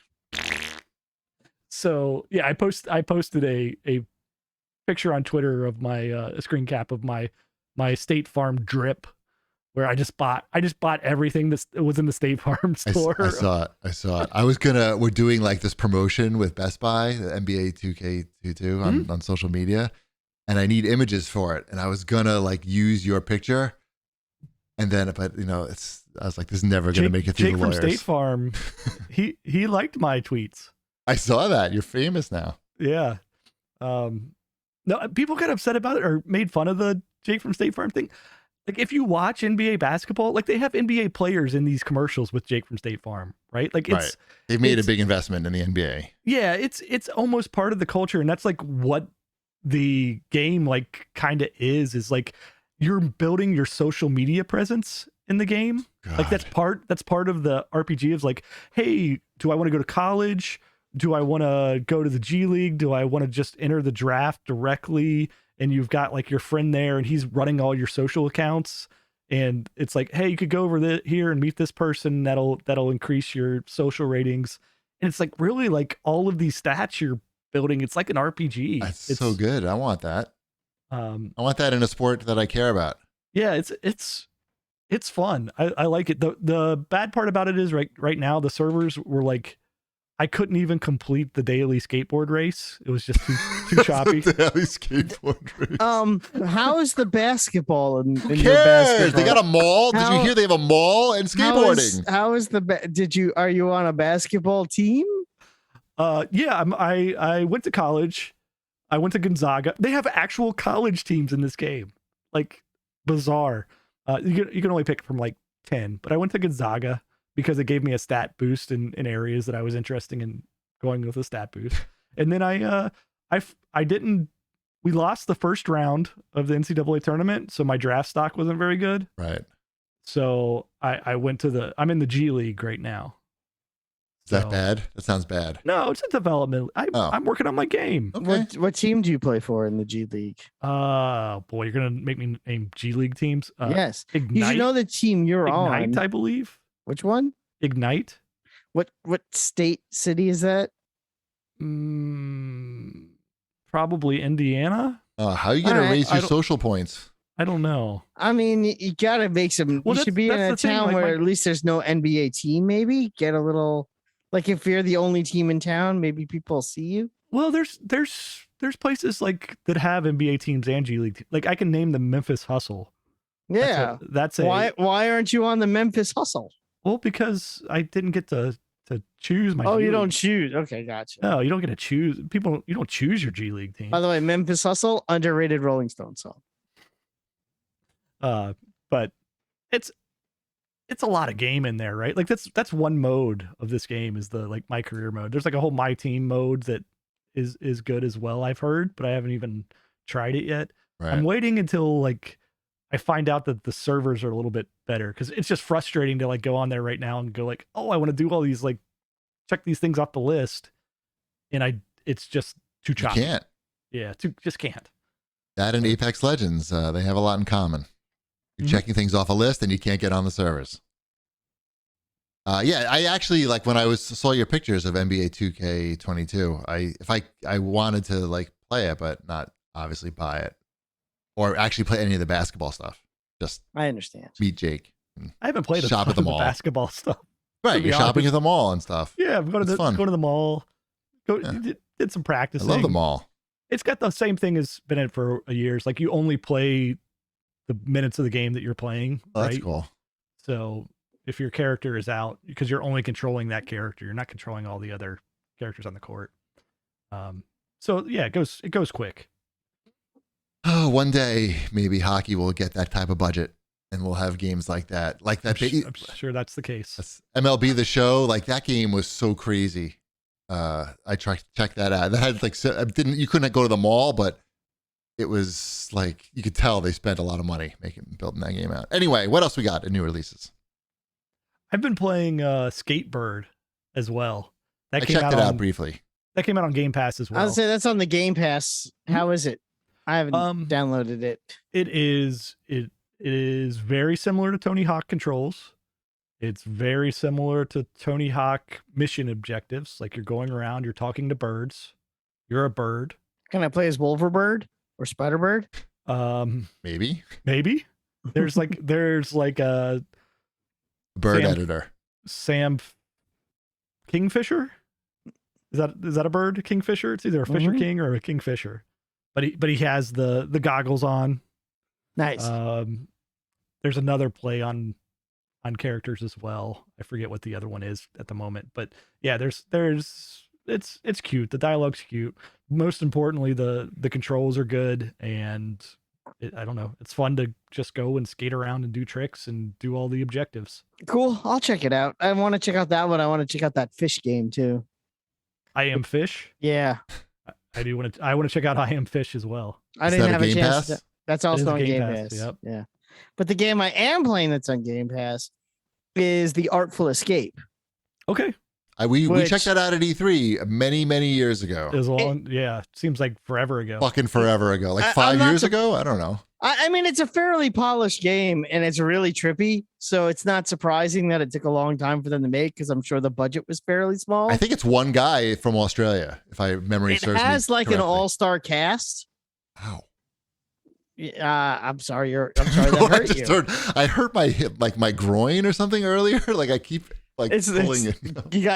[SPEAKER 3] So yeah, I posted a picture on Twitter of my a screen cap of my State Farm drip, where I just bought everything that was in the State Farm store.
[SPEAKER 2] I saw it. We're doing like this promotion with Best Buy, the NBA 2K22 on social media, and I need images for it. And I was gonna like use your picture, and then but I was like, this is never gonna make it through
[SPEAKER 3] Jake
[SPEAKER 2] the lawyers.
[SPEAKER 3] From State Farm, he liked my tweets.
[SPEAKER 2] I saw that. You're famous now.
[SPEAKER 3] Yeah. No, people got upset about it or made fun of the Jake from State Farm thing. Like if you watch NBA basketball, like they have NBA players in these commercials with Jake from State Farm, right? Like
[SPEAKER 2] They've made a big investment in the NBA.
[SPEAKER 3] Yeah, it's almost part of the culture, and that's like what the game like kind of is like you're building your social media presence in the game.
[SPEAKER 2] God.
[SPEAKER 3] Like that's part of the RPG of like, hey, do I want to go to college? Do I want to go to the G League? Do I want to just enter the draft directly? And you've got like your friend there and he's running all your social accounts. And it's like, hey, you could go over here and meet this person. That'll increase your social ratings. And it's like really like all of these stats you're building. It's like an RPG.
[SPEAKER 2] It's so good. I want that. I want that in a sport that I care about.
[SPEAKER 3] Yeah, it's fun. I like it. The bad part about it is right now the servers were like, I couldn't even complete the daily skateboard race. It was just too choppy.
[SPEAKER 2] Daily skateboard race.
[SPEAKER 1] How is the basketball in
[SPEAKER 2] Who
[SPEAKER 1] your
[SPEAKER 2] cares?
[SPEAKER 1] basketball?
[SPEAKER 2] They got a mall. Did you hear they have a mall and skateboarding?
[SPEAKER 1] How is are you on a basketball team?
[SPEAKER 3] Yeah, I went to college. I went to Gonzaga. They have actual college teams in this game. Like bizarre. You can only pick from like 10, but I went to Gonzaga because it gave me a stat boost in areas that I was interested in going with a stat boost. And then we lost the first round of the NCAA tournament. So my draft stock wasn't very good.
[SPEAKER 2] Right.
[SPEAKER 3] So I went to I'm in the G League right now.
[SPEAKER 2] Is that bad? That sounds bad.
[SPEAKER 3] No, it's a development. I'm working on my game.
[SPEAKER 2] Okay.
[SPEAKER 1] What team do you play for in the G League?
[SPEAKER 3] Boy, you're going to make me name G League teams.
[SPEAKER 1] Yes.
[SPEAKER 3] Ignite,
[SPEAKER 1] you should know the team you're
[SPEAKER 3] Ignite,
[SPEAKER 1] on.
[SPEAKER 3] I believe.
[SPEAKER 1] Which one?
[SPEAKER 3] Ignite.
[SPEAKER 1] What city is that?
[SPEAKER 3] Probably Indiana.
[SPEAKER 2] How are you going to raise your social points?
[SPEAKER 3] I don't know.
[SPEAKER 1] I mean, you got to make some.
[SPEAKER 3] Well,
[SPEAKER 1] you should be in a town where at least there's no NBA team. Maybe get a little. Like if you're the only team in town, maybe people see you.
[SPEAKER 3] Well, there's places like that have NBA teams and G League. Like I can name the Memphis Hustle.
[SPEAKER 1] Yeah, why aren't you on the Memphis Hustle?
[SPEAKER 3] Well, because I didn't get to choose my.
[SPEAKER 1] Oh,
[SPEAKER 3] G
[SPEAKER 1] you
[SPEAKER 3] League.
[SPEAKER 1] don't choose. Okay, gotcha.
[SPEAKER 3] No, you don't get to choose. You don't choose your G League team.
[SPEAKER 1] By the way, Memphis Hustle, underrated Rolling Stone song.
[SPEAKER 3] But it's a lot of game in there, right? Like that's one mode of this game is the like my career mode. There's like a whole my team mode that is good as well, I've heard, but I haven't even tried it yet. Right. I'm waiting until like I find out that the servers are a little bit better because it's just frustrating to like go on there right now and go like, oh, I want to do all these like check these things off the list, and it's just too choppy.
[SPEAKER 2] You can't.
[SPEAKER 3] Yeah, just can't.
[SPEAKER 2] That and Apex Legends, they have a lot in common. You're checking things off a list and you can't get on the servers. Yeah, I actually like when I saw your pictures of NBA 2K22. I wanted to like play it, but not obviously buy it or actually play any of the basketball stuff. Just
[SPEAKER 1] I understand.
[SPEAKER 2] Meet Jake.
[SPEAKER 3] I haven't played a
[SPEAKER 2] shop
[SPEAKER 3] ton
[SPEAKER 2] at the
[SPEAKER 3] of
[SPEAKER 2] mall.
[SPEAKER 3] Basketball stuff.
[SPEAKER 2] Right, you're shopping at the mall and stuff.
[SPEAKER 3] Yeah, I'm going to the mall. Did some practicing.
[SPEAKER 2] I love the mall.
[SPEAKER 3] It's got the same thing as been in for years. Like you only play the minutes of the game that you're playing.
[SPEAKER 2] Oh,
[SPEAKER 3] right?
[SPEAKER 2] That's cool.
[SPEAKER 3] So if your character is out, because you're only controlling that character, you're not controlling all the other characters on the court. So yeah, it goes quick.
[SPEAKER 2] Oh, one day maybe hockey will get that type of budget, and we'll have games like that. Like that.
[SPEAKER 3] I'm sure that's the case.
[SPEAKER 2] MLB The Show, like that game was so crazy. I checked that out. That had like you couldn't go to the mall, but it was like you could tell they spent a lot of money building that game out. Anyway, what else we got in new releases?
[SPEAKER 3] I've been playing Skatebird as well.
[SPEAKER 2] I checked it out briefly.
[SPEAKER 3] That came out on Game Pass as well.
[SPEAKER 1] I would say that's on the Game Pass. How is it? I haven't downloaded it.
[SPEAKER 3] It is very similar to Tony Hawk controls. It's very similar to Tony Hawk mission objectives. Like you're going around, you're talking to birds. You're a bird.
[SPEAKER 1] Can I play as Wolverbird or Spiderbird?
[SPEAKER 2] Maybe.
[SPEAKER 3] Maybe. There's like a
[SPEAKER 2] Bird editor.
[SPEAKER 3] Sam Kingfisher. Is that a bird? Kingfisher? It's either a fisher king or a kingfisher. But he has the goggles on.
[SPEAKER 1] Nice.
[SPEAKER 3] There's another play on characters as well. I forget what the other one is at the moment, but yeah, it's cute. The dialogue's cute. Most importantly, the controls are good, and I don't know. It's fun to just go and skate around and do tricks and do all the objectives.
[SPEAKER 1] Cool. I'll check it out. I want to check out that one. I want to check out that fish game too.
[SPEAKER 3] I Am Fish.
[SPEAKER 1] Yeah.
[SPEAKER 3] I do want to. I want to check out I Am Fish as well.
[SPEAKER 1] I didn't have a chance.
[SPEAKER 2] Pass?
[SPEAKER 1] That's also on Game Pass.
[SPEAKER 3] Yep.
[SPEAKER 1] Yeah. But the game I am playing that's on Game Pass is the Artful Escape.
[SPEAKER 3] Okay.
[SPEAKER 2] We checked that out at E3 many years ago.
[SPEAKER 3] As long, yeah, seems like forever ago.
[SPEAKER 2] Fucking forever ago. Like 5 years ago? I don't know.
[SPEAKER 1] I mean, it's a fairly polished game and it's really trippy. So it's not surprising that it took a long time for them to make because I'm sure the budget was fairly small.
[SPEAKER 2] I think it's one guy from Australia, if I memory serves me. It has
[SPEAKER 1] like an all-star cast.
[SPEAKER 2] Wow.
[SPEAKER 1] I'm sorry. I'm sorry that hurt you.
[SPEAKER 2] I hurt my hip, like my groin or something earlier. Like I keep pulling it.
[SPEAKER 1] Do you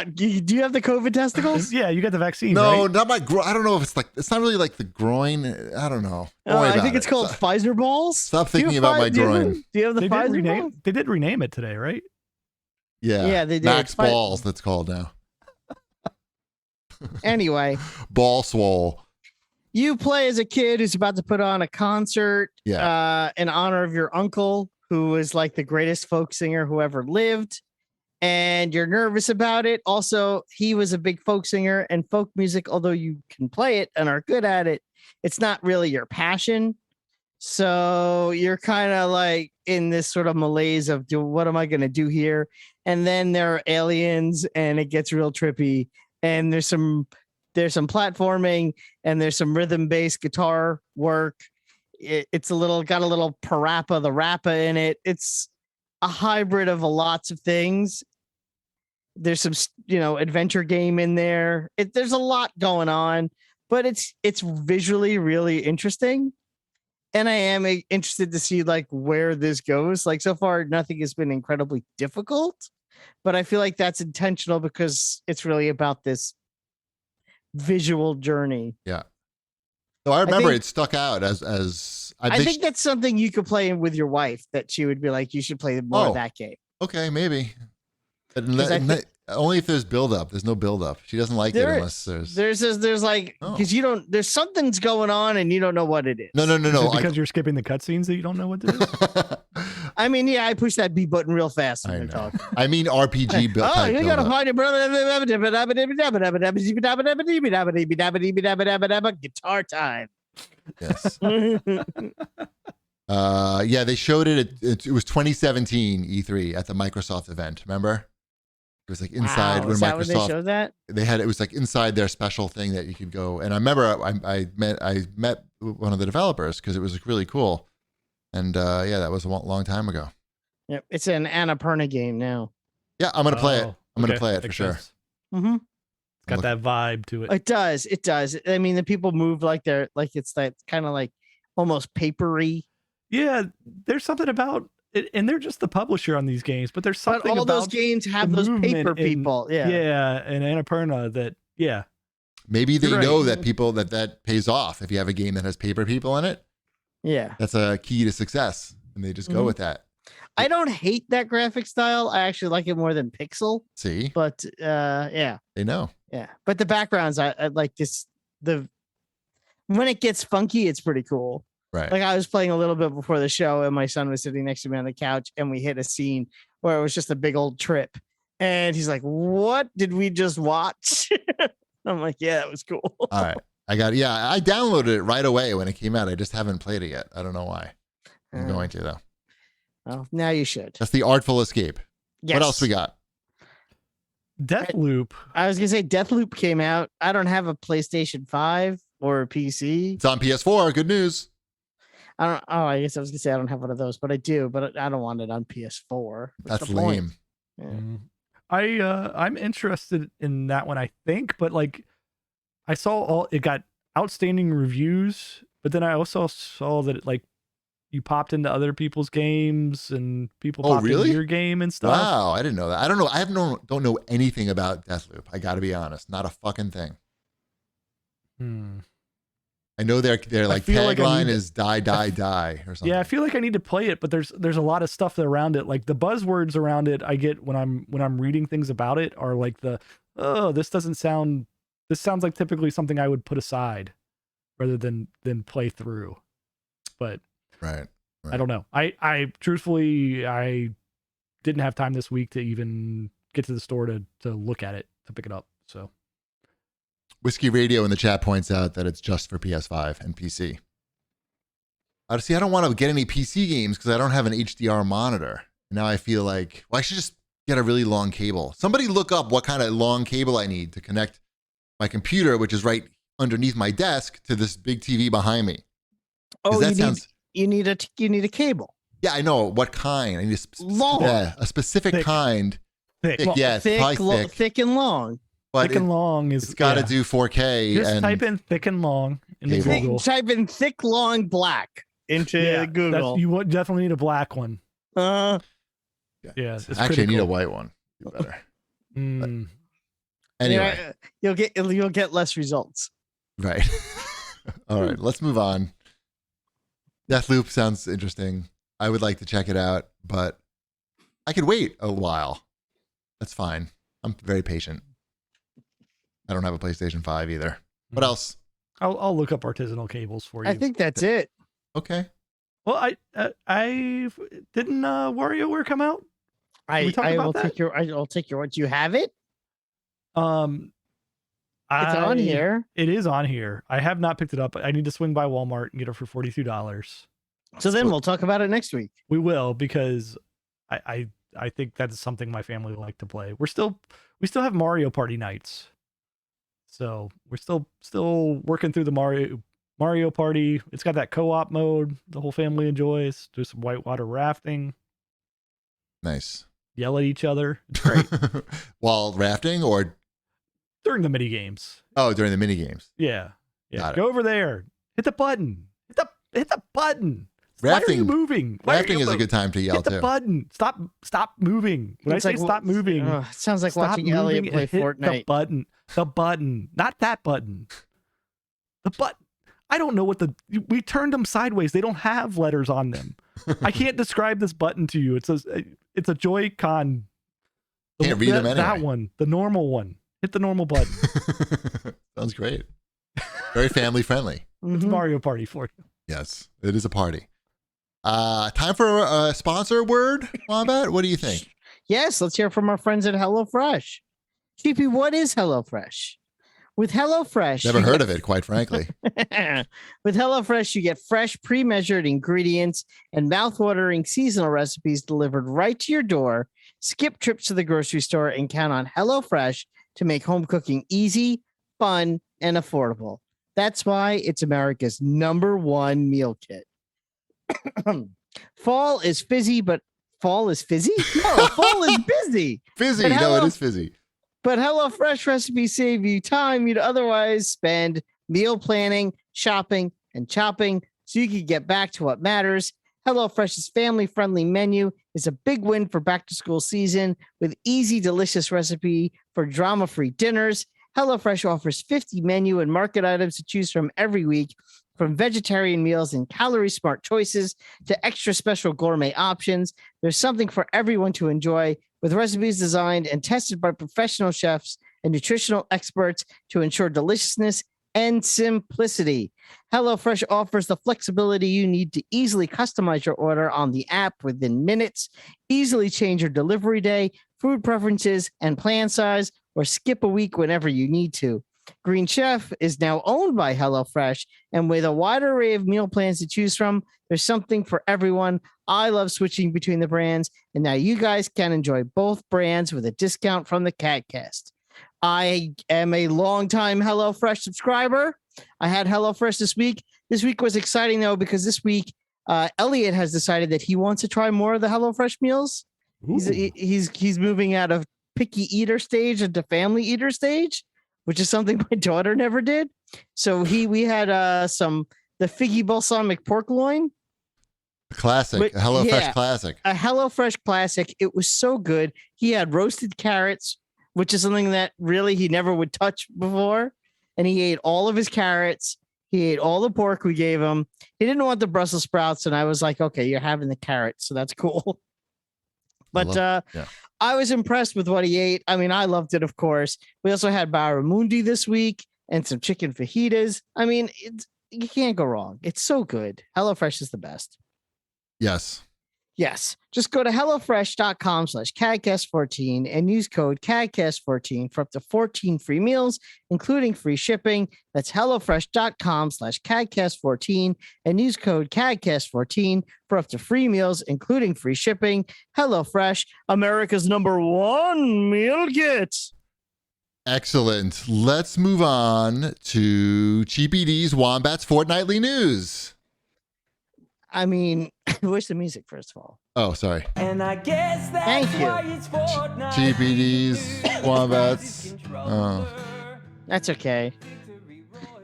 [SPEAKER 1] have the COVID testicles?
[SPEAKER 3] Yeah, you got the vaccine.
[SPEAKER 2] No,
[SPEAKER 3] right?
[SPEAKER 2] not my groin. I don't know if it's not really like the groin. I don't know.
[SPEAKER 1] I think it's called Pfizer balls.
[SPEAKER 2] Stop thinking about my groin.
[SPEAKER 1] Do you have the Pfizer balls?
[SPEAKER 3] They did rename it today, right?
[SPEAKER 2] Yeah.
[SPEAKER 1] Yeah, they did.
[SPEAKER 2] Max Balls, that's called now.
[SPEAKER 1] Anyway.
[SPEAKER 2] Ball swole.
[SPEAKER 1] You play as a kid who's about to put on a concert in honor of your uncle, who is like the greatest folk singer who ever lived. And you're nervous about it. Also, he was a big folk singer, and folk music, although you can play it and are good at it, it's not really your passion. So you're kind of like in this sort of malaise of what am I going to do here? And then there are aliens and it gets real trippy. And there's some platforming and there's some rhythm-based guitar work. It's got a little parappa the rappa in it. It's a hybrid of lots of things. There's some, adventure game in there. There's a lot going on, but it's visually really interesting. And I am interested to see like where this goes. Like so far, nothing has been incredibly difficult, but I feel like that's intentional because it's really about this visual journey.
[SPEAKER 2] Yeah. So I remember it stuck out as
[SPEAKER 1] I think that's something you could play with your wife, that she would be like, you should play more of that game.
[SPEAKER 2] Okay, maybe. Only if there's build up. There's no build up. She doesn't like it unless there's like, because there's something's going on and you don't know what it is. No.
[SPEAKER 3] Because you're skipping the cutscenes that you don't know what it is.
[SPEAKER 1] I mean, yeah, I push that B button real fast when I talk.
[SPEAKER 2] I mean RPG build.
[SPEAKER 1] Oh, you gotta find your brother. Guitar time.
[SPEAKER 2] Yes. Yeah, they showed it. It was 2017 E3 at the Microsoft event. Remember? It was like inside when Microsoft.
[SPEAKER 1] When they showed that?
[SPEAKER 2] It was like inside their special thing that you could go. And I remember I met one of the developers because it was like really cool. And that was a long time ago.
[SPEAKER 1] Yep, it's an Annapurna game now.
[SPEAKER 2] Yeah, I'm gonna play it. I'm gonna play it for sure.
[SPEAKER 1] Mm-hmm.
[SPEAKER 3] It's got that vibe to it.
[SPEAKER 1] It does. It does. I mean, the people move like it's that kind of like almost papery.
[SPEAKER 3] Yeah, there's something about it, and they're just the publisher on these games, but there's something
[SPEAKER 1] all
[SPEAKER 3] about
[SPEAKER 1] those games have those paper people.
[SPEAKER 3] Yeah, and Annapurna that
[SPEAKER 2] Maybe they know that people that pays off if you have a game that has paper people in it.
[SPEAKER 1] Yeah,
[SPEAKER 2] that's a key to success, and they just go with that.
[SPEAKER 1] I don't hate that graphic style. I actually like it more than Pixel.
[SPEAKER 2] See,
[SPEAKER 1] but
[SPEAKER 2] they know.
[SPEAKER 1] Yeah, but the backgrounds, I like this. When it gets funky, it's pretty cool.
[SPEAKER 2] Right.
[SPEAKER 1] Like I was playing a little bit before the show, and my son was sitting next to me on the couch, and we hit a scene where it was just a big old trip, and he's like, "What did we just watch?" I'm like, "Yeah, that was cool."
[SPEAKER 2] All right. I downloaded it right away when it came out. I just haven't played it yet. I don't know why. I'm going to though.
[SPEAKER 1] Well, now you should.
[SPEAKER 2] That's the Artful Escape. Yes. What else we got?
[SPEAKER 3] Deathloop.
[SPEAKER 1] I was gonna say Deathloop came out. I don't have a PlayStation 5 or a PC.
[SPEAKER 2] It's on PS4. Good news.
[SPEAKER 1] I guess I was gonna say I don't have one of those, but I do. But I don't want it on PS4.
[SPEAKER 2] That's lame.
[SPEAKER 3] I'm interested in that one, I think, but like I saw it got outstanding reviews, but then I also saw that like you popped into other people's games and people popped into your game and stuff.
[SPEAKER 2] Wow, I didn't know that. I don't know. Don't know anything about Deathloop. I got to be honest, not a fucking thing. I know their like tagline is die or something.
[SPEAKER 3] Yeah, I feel like I need to play it, but there's a lot of stuff around it. Like the buzzwords around it I get when I'm reading things about it are like this sounds like typically something I would put aside rather than play through. But
[SPEAKER 2] right.
[SPEAKER 3] I don't know. I truthfully I didn't have time this week to even get to the store to look at it, to pick it up. So
[SPEAKER 2] Whiskey Radio in the chat points out that it's just for PS5 and PC. See, I don't want to get any PC games because I don't have an HDR monitor. Now I feel like, I should just get a really long cable. Somebody look up what kind of long cable I need to connect my computer, which is right underneath my desk, to this big TV behind me.
[SPEAKER 1] Oh, you need a cable.
[SPEAKER 2] Yeah, I know. What kind? I need a specific
[SPEAKER 3] thick.
[SPEAKER 2] Kind.
[SPEAKER 3] Thick.
[SPEAKER 2] Thick, yes.
[SPEAKER 1] Thick and long.
[SPEAKER 2] But
[SPEAKER 3] thick and long is...
[SPEAKER 2] It's got to do 4K.
[SPEAKER 3] Just type in thick and long into Google.
[SPEAKER 1] Type in thick, long, black into Google.
[SPEAKER 3] You definitely need a black one.
[SPEAKER 2] Yeah.
[SPEAKER 3] It's
[SPEAKER 2] actually, I need a white one. Better. Anyway.
[SPEAKER 1] You'll get less results.
[SPEAKER 2] Right. All right, let's move on. Deathloop sounds interesting. I would like to check it out, but I could wait a while. That's fine. I'm very patient. I don't have a PlayStation 5 either. What else?
[SPEAKER 3] I'll look up artisanal cables for you.
[SPEAKER 1] I think that's it.
[SPEAKER 2] Okay.
[SPEAKER 3] Well, I didn't WarioWare come out?
[SPEAKER 1] I'll take your what, you have it?
[SPEAKER 3] It's
[SPEAKER 1] on here.
[SPEAKER 3] It is on here. I have not picked it up. I need to swing by Walmart and get it for $42.
[SPEAKER 1] So then we'll talk about it next week.
[SPEAKER 3] We will, because I think that's something my family would like to play. We still have Mario Party nights. So we're still working through the Mario Party. It's got that co-op mode the whole family enjoys. Do some whitewater rafting.
[SPEAKER 2] Nice.
[SPEAKER 3] Yell at each other. It's great.
[SPEAKER 2] While rafting or
[SPEAKER 3] during the mini games?
[SPEAKER 2] Oh, during the mini games.
[SPEAKER 3] Yeah. Go over there. Hit the button. Hit the button.
[SPEAKER 2] Rafting,
[SPEAKER 3] why are you moving?
[SPEAKER 2] Rafting is a good time to yell
[SPEAKER 3] hit the
[SPEAKER 2] too.
[SPEAKER 3] Button. Stop moving. When
[SPEAKER 1] it's
[SPEAKER 3] I say stop moving,
[SPEAKER 1] it sounds like watching Elliot play Fortnite.
[SPEAKER 3] The button, not that button. The button. I don't know what we turned them sideways. They don't have letters on them. I can't describe this button to you. It's a Joy-Con.
[SPEAKER 2] Can't read them anyway.
[SPEAKER 3] That one, the normal one. Hit the normal button.
[SPEAKER 2] Sounds great. Very family friendly.
[SPEAKER 3] It's Mario Party for you.
[SPEAKER 2] Yes, it is a party. Time for a sponsor word, Wombat. What do you think?
[SPEAKER 1] Yes, let's hear from our friends at HelloFresh. GP, what is HelloFresh? With HelloFresh,
[SPEAKER 2] never heard of it, quite frankly.
[SPEAKER 1] With HelloFresh, you get fresh, pre-measured ingredients and mouth-watering seasonal recipes delivered right to your door. Skip trips to the grocery store and count on HelloFresh to make home cooking easy, fun, and affordable. That's why it's America's #1 meal kit. Fall is fizzy, but fall is fizzy? No, fall is busy.
[SPEAKER 2] Fizzy, no, it is fizzy.
[SPEAKER 1] But HelloFresh recipes save you time you'd otherwise spend meal planning, shopping, and chopping so you can get back to what matters. HelloFresh's family-friendly menu is a big win for back-to-school season with easy, delicious recipe for drama-free dinners. HelloFresh offers 50 menu and market items to choose from every week, from vegetarian meals and calorie-smart choices to extra special gourmet options. There's something for everyone to enjoy, with recipes designed and tested by professional chefs and nutritional experts to ensure deliciousness and simplicity. HelloFresh offers the flexibility you need to easily customize your order on the app within minutes, easily change your delivery day, food preferences, and plan size, or skip a week whenever you need to. Green Chef is now owned by HelloFresh, and with a wide array of meal plans to choose from, there's something for everyone. I love switching between the brands, and now you guys can enjoy both brands with a discount from the CAGcast. I am a longtime HelloFresh subscriber. I had HelloFresh this week. This week was exciting, though, because this week, Elliot has decided that he wants to try more of the HelloFresh meals. He's moving out of picky eater stage into family eater stage, which is something my daughter never did. So we had the figgy balsamic pork loin.
[SPEAKER 2] Classic, a HelloFresh classic.
[SPEAKER 1] A HelloFresh classic. It was so good. He had roasted carrots, which is something that really he never would touch before. And he ate all of his carrots. He ate all the pork we gave him. He didn't want the Brussels sprouts. And I was like, okay, you're having the carrots. So that's cool. But I was impressed with what he ate. I mean, I loved it, of course. We also had barramundi this week and some chicken fajitas. I mean, you can't go wrong. It's so good. HelloFresh is the best.
[SPEAKER 2] Yes.
[SPEAKER 1] Just go to HelloFresh.com/CAGcast14 and use code CAGcast14 for up to 14 free meals, including free shipping. That's HelloFresh.com/CAGcast14 and use code CAGcast14 for up to free meals, including free shipping. HelloFresh, America's #1 meal kit.
[SPEAKER 2] Excellent. Let's move on to GPD's Wombat's Fortnightly News.
[SPEAKER 1] I mean, where's the music, first of all?
[SPEAKER 2] Oh, sorry.
[SPEAKER 4] And I guess that's
[SPEAKER 1] Thank you.
[SPEAKER 4] why it's Fortnite.
[SPEAKER 2] GPD's Wombats. Oh.
[SPEAKER 1] That's okay.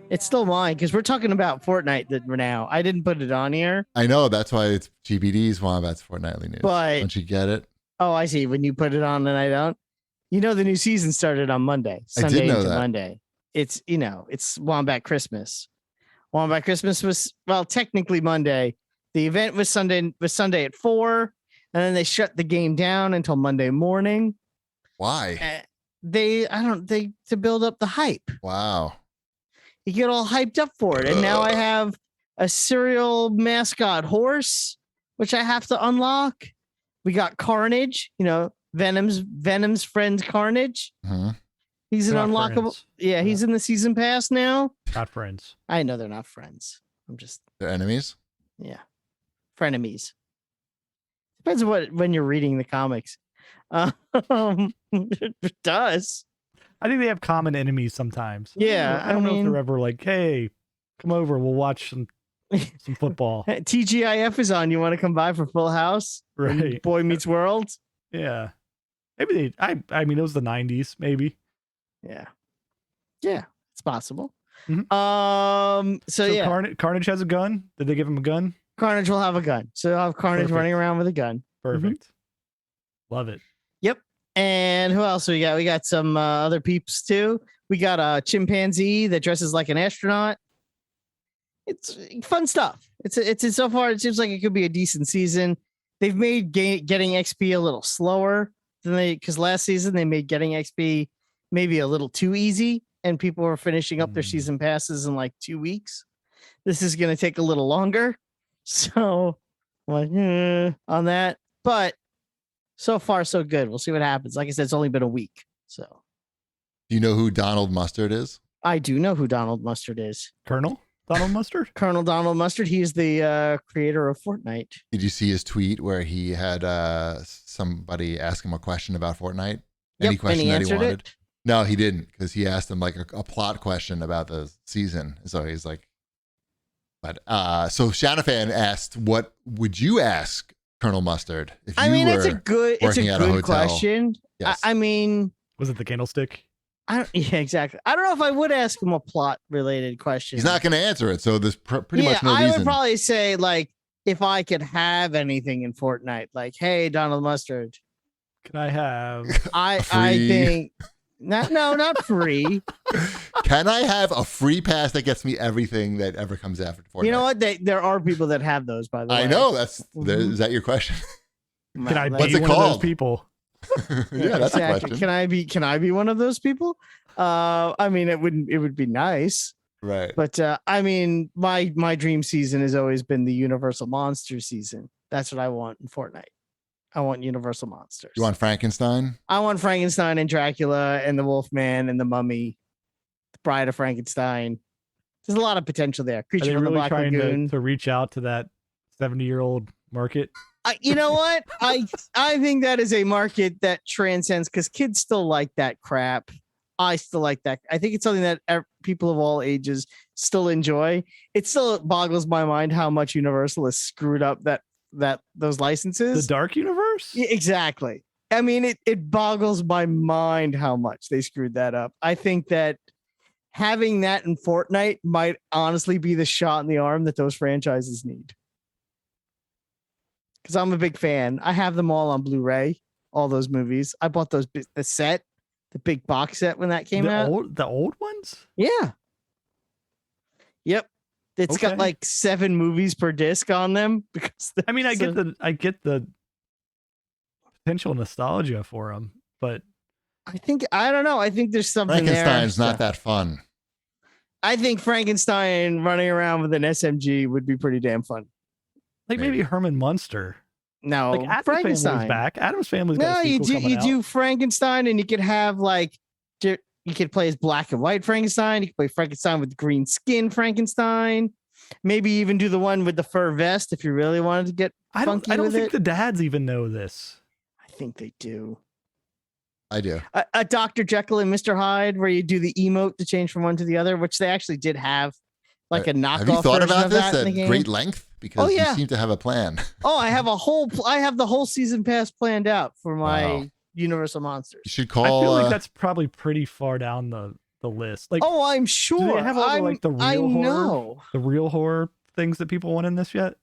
[SPEAKER 1] It's still mine because we're talking about Fortnite now. I didn't put it on here.
[SPEAKER 2] I know. That's why it's GPD's Wombats Fortnightly News.
[SPEAKER 1] But
[SPEAKER 2] don't you get it?
[SPEAKER 1] Oh, I see. When you put it on and I don't. You know, the new season started on Monday. Sunday
[SPEAKER 2] I did know
[SPEAKER 1] into
[SPEAKER 2] that.
[SPEAKER 1] Monday. It's, it's Wombat Christmas. Wombat Christmas was, well, technically Monday. The event was Sunday at 4, and then they shut the game down until Monday morning.
[SPEAKER 2] Why?
[SPEAKER 1] To build up the hype.
[SPEAKER 2] Wow.
[SPEAKER 1] You get all hyped up for it. And now I have a cereal mascot horse, which I have to unlock. We got Carnage, Venom's friend Carnage.
[SPEAKER 2] Uh-huh.
[SPEAKER 1] He's an
[SPEAKER 3] They're not
[SPEAKER 1] unlockable.
[SPEAKER 3] friends.
[SPEAKER 1] Yeah, he's in the season pass now.
[SPEAKER 3] Not friends.
[SPEAKER 1] I know they're not friends. I'm just,
[SPEAKER 2] They're enemies?
[SPEAKER 1] yeah. Frenemies. Depends on when you're reading the comics. It does.
[SPEAKER 3] I think they have common enemies sometimes.
[SPEAKER 1] Yeah,
[SPEAKER 3] I don't know if
[SPEAKER 1] mean-
[SPEAKER 3] they're ever like, hey, come over, we'll watch some football.
[SPEAKER 1] TGIF is on. You want to come by for Full House?
[SPEAKER 3] Right.
[SPEAKER 1] Boy Meets World?
[SPEAKER 3] Yeah. Maybe I mean, it was the 90s, maybe.
[SPEAKER 1] Yeah. Yeah, it's possible.
[SPEAKER 3] Mhm.
[SPEAKER 1] So yeah,
[SPEAKER 3] Carnage has a gun. Did they give him a gun?
[SPEAKER 1] Carnage will have a gun. So you'll have Carnage
[SPEAKER 3] Perfect.
[SPEAKER 1] running around with a gun.
[SPEAKER 3] Perfect. Love it.
[SPEAKER 1] Yep. And who else we got? We got some other peeps too. We got a chimpanzee that dresses like an astronaut. It's fun stuff. It's so far it seems like it could be a decent season. They've made getting XP a little slower than because last season they made getting XP maybe a little too easy, and people were finishing up their season passes in like 2 weeks. This is going to take a little longer. So, on that, but so far so good. We'll see what happens. Like I said, it's only been a week. So,
[SPEAKER 2] Do you know who Donald Mustard is?
[SPEAKER 1] I do know who Donald Mustard is.
[SPEAKER 3] Colonel Donald Mustard?
[SPEAKER 1] Colonel Donald Mustard. He is the creator of Fortnite.
[SPEAKER 2] Did you see his tweet where he had somebody ask him a question about Fortnite?
[SPEAKER 1] Yep,
[SPEAKER 2] Any question
[SPEAKER 1] and he
[SPEAKER 2] that he
[SPEAKER 1] answered
[SPEAKER 2] wanted?
[SPEAKER 1] it.
[SPEAKER 2] No, he didn't, because he asked him like a plot question about the season. So he's like, but so Shanafan asked, what would you ask Colonel Mustard if you
[SPEAKER 1] I mean,
[SPEAKER 2] were
[SPEAKER 1] it's a good
[SPEAKER 2] working at a hotel?
[SPEAKER 1] question.
[SPEAKER 2] Yes.
[SPEAKER 1] I mean,
[SPEAKER 3] Was it the candlestick?
[SPEAKER 1] yeah, exactly. I don't know if I would ask him a plot related question.
[SPEAKER 2] He's not going to answer it, so there's pretty much no
[SPEAKER 1] I
[SPEAKER 2] reason.
[SPEAKER 1] would probably say like if I could have anything in Fortnite, like, hey, Donald Mustard,
[SPEAKER 3] Can I have
[SPEAKER 1] I
[SPEAKER 2] Free.
[SPEAKER 1] think not free.
[SPEAKER 2] Can I have a free pass that gets me everything that ever comes after Fortnite?
[SPEAKER 1] You know what? There are people that have those, by the way.
[SPEAKER 2] I know that's
[SPEAKER 1] Mhm.
[SPEAKER 2] is that your question?
[SPEAKER 3] Can I
[SPEAKER 2] What's
[SPEAKER 3] be
[SPEAKER 2] it
[SPEAKER 3] one of those
[SPEAKER 2] called?
[SPEAKER 3] people?
[SPEAKER 2] Yeah, that's a
[SPEAKER 1] exactly.
[SPEAKER 2] question.
[SPEAKER 1] Can I be one of those people? I mean, it would be nice,
[SPEAKER 2] Right.
[SPEAKER 1] but I mean, my dream season has always been the Universal Monster season. That's what I want in Fortnite. I want Universal Monsters.
[SPEAKER 2] You want Frankenstein?
[SPEAKER 1] I want Frankenstein and Dracula and the Wolfman and the Mummy, the Bride of Frankenstein. There's a lot of potential there.
[SPEAKER 3] Are
[SPEAKER 1] Creature
[SPEAKER 3] they
[SPEAKER 1] from the
[SPEAKER 3] really
[SPEAKER 1] Black
[SPEAKER 3] trying
[SPEAKER 1] Lagoon.
[SPEAKER 3] to reach out to that 70-year-old market?
[SPEAKER 1] You know what? I think that is a market that transcends because kids still like that crap. I still like that. I think it's something that people of all ages still enjoy. It still boggles my mind how much Universal has screwed up those
[SPEAKER 3] The
[SPEAKER 1] licenses.
[SPEAKER 3] Dark Universe?
[SPEAKER 1] Yeah, exactly. I mean, it boggles my mind how much they screwed that up. I think that having that in Fortnite might honestly be the shot in the arm that those franchises need. Because I'm a big fan. I have them all on Blu-ray, all those movies. I bought the big box set when that came out.
[SPEAKER 3] The old ones?
[SPEAKER 1] Yeah. Yep. It's got
[SPEAKER 3] Okay.
[SPEAKER 1] like 7 movies per disc on them. Because
[SPEAKER 3] I mean, I get the potential nostalgia for them, but
[SPEAKER 1] I don't know. I think there's something
[SPEAKER 2] Frankenstein's
[SPEAKER 1] there.
[SPEAKER 2] not that fun.
[SPEAKER 1] I think Frankenstein running around with an SMG would be pretty damn fun.
[SPEAKER 3] like maybe Herman Munster.
[SPEAKER 1] No,
[SPEAKER 3] Like Addams
[SPEAKER 1] Frankenstein.
[SPEAKER 3] Family's back. Addams Family's
[SPEAKER 1] No,
[SPEAKER 3] got a
[SPEAKER 1] you
[SPEAKER 3] sequel coming out.
[SPEAKER 1] do Frankenstein, and you could have like you could play as black and white Frankenstein. You could play Frankenstein with green skin Frankenstein. Maybe even do the one with the fur vest if you really wanted to get funky
[SPEAKER 3] I don't
[SPEAKER 1] with
[SPEAKER 3] think
[SPEAKER 1] it.
[SPEAKER 3] the dads even know this.
[SPEAKER 1] I think they do.
[SPEAKER 2] I do.
[SPEAKER 1] A Dr. Jekyll and Mr. Hyde, where you do the emote to change from one to the other, which they actually did have, like a knockoff.
[SPEAKER 2] Have you thought
[SPEAKER 1] version
[SPEAKER 2] about
[SPEAKER 1] of
[SPEAKER 2] this
[SPEAKER 1] that in the
[SPEAKER 2] at
[SPEAKER 1] game.
[SPEAKER 2] great length? Because
[SPEAKER 1] Oh, yeah.
[SPEAKER 2] you seem to have a plan.
[SPEAKER 1] Oh, I have the whole season pass planned out for my
[SPEAKER 2] Wow.
[SPEAKER 1] Universal Monsters.
[SPEAKER 2] You should
[SPEAKER 3] I
[SPEAKER 2] call.
[SPEAKER 3] feel like that's probably pretty far down the list. Like,
[SPEAKER 1] Oh, I'm sure.
[SPEAKER 3] do they have all the, like the
[SPEAKER 1] I
[SPEAKER 3] real horror,
[SPEAKER 1] know.
[SPEAKER 3] the real horror things that people want in this yet?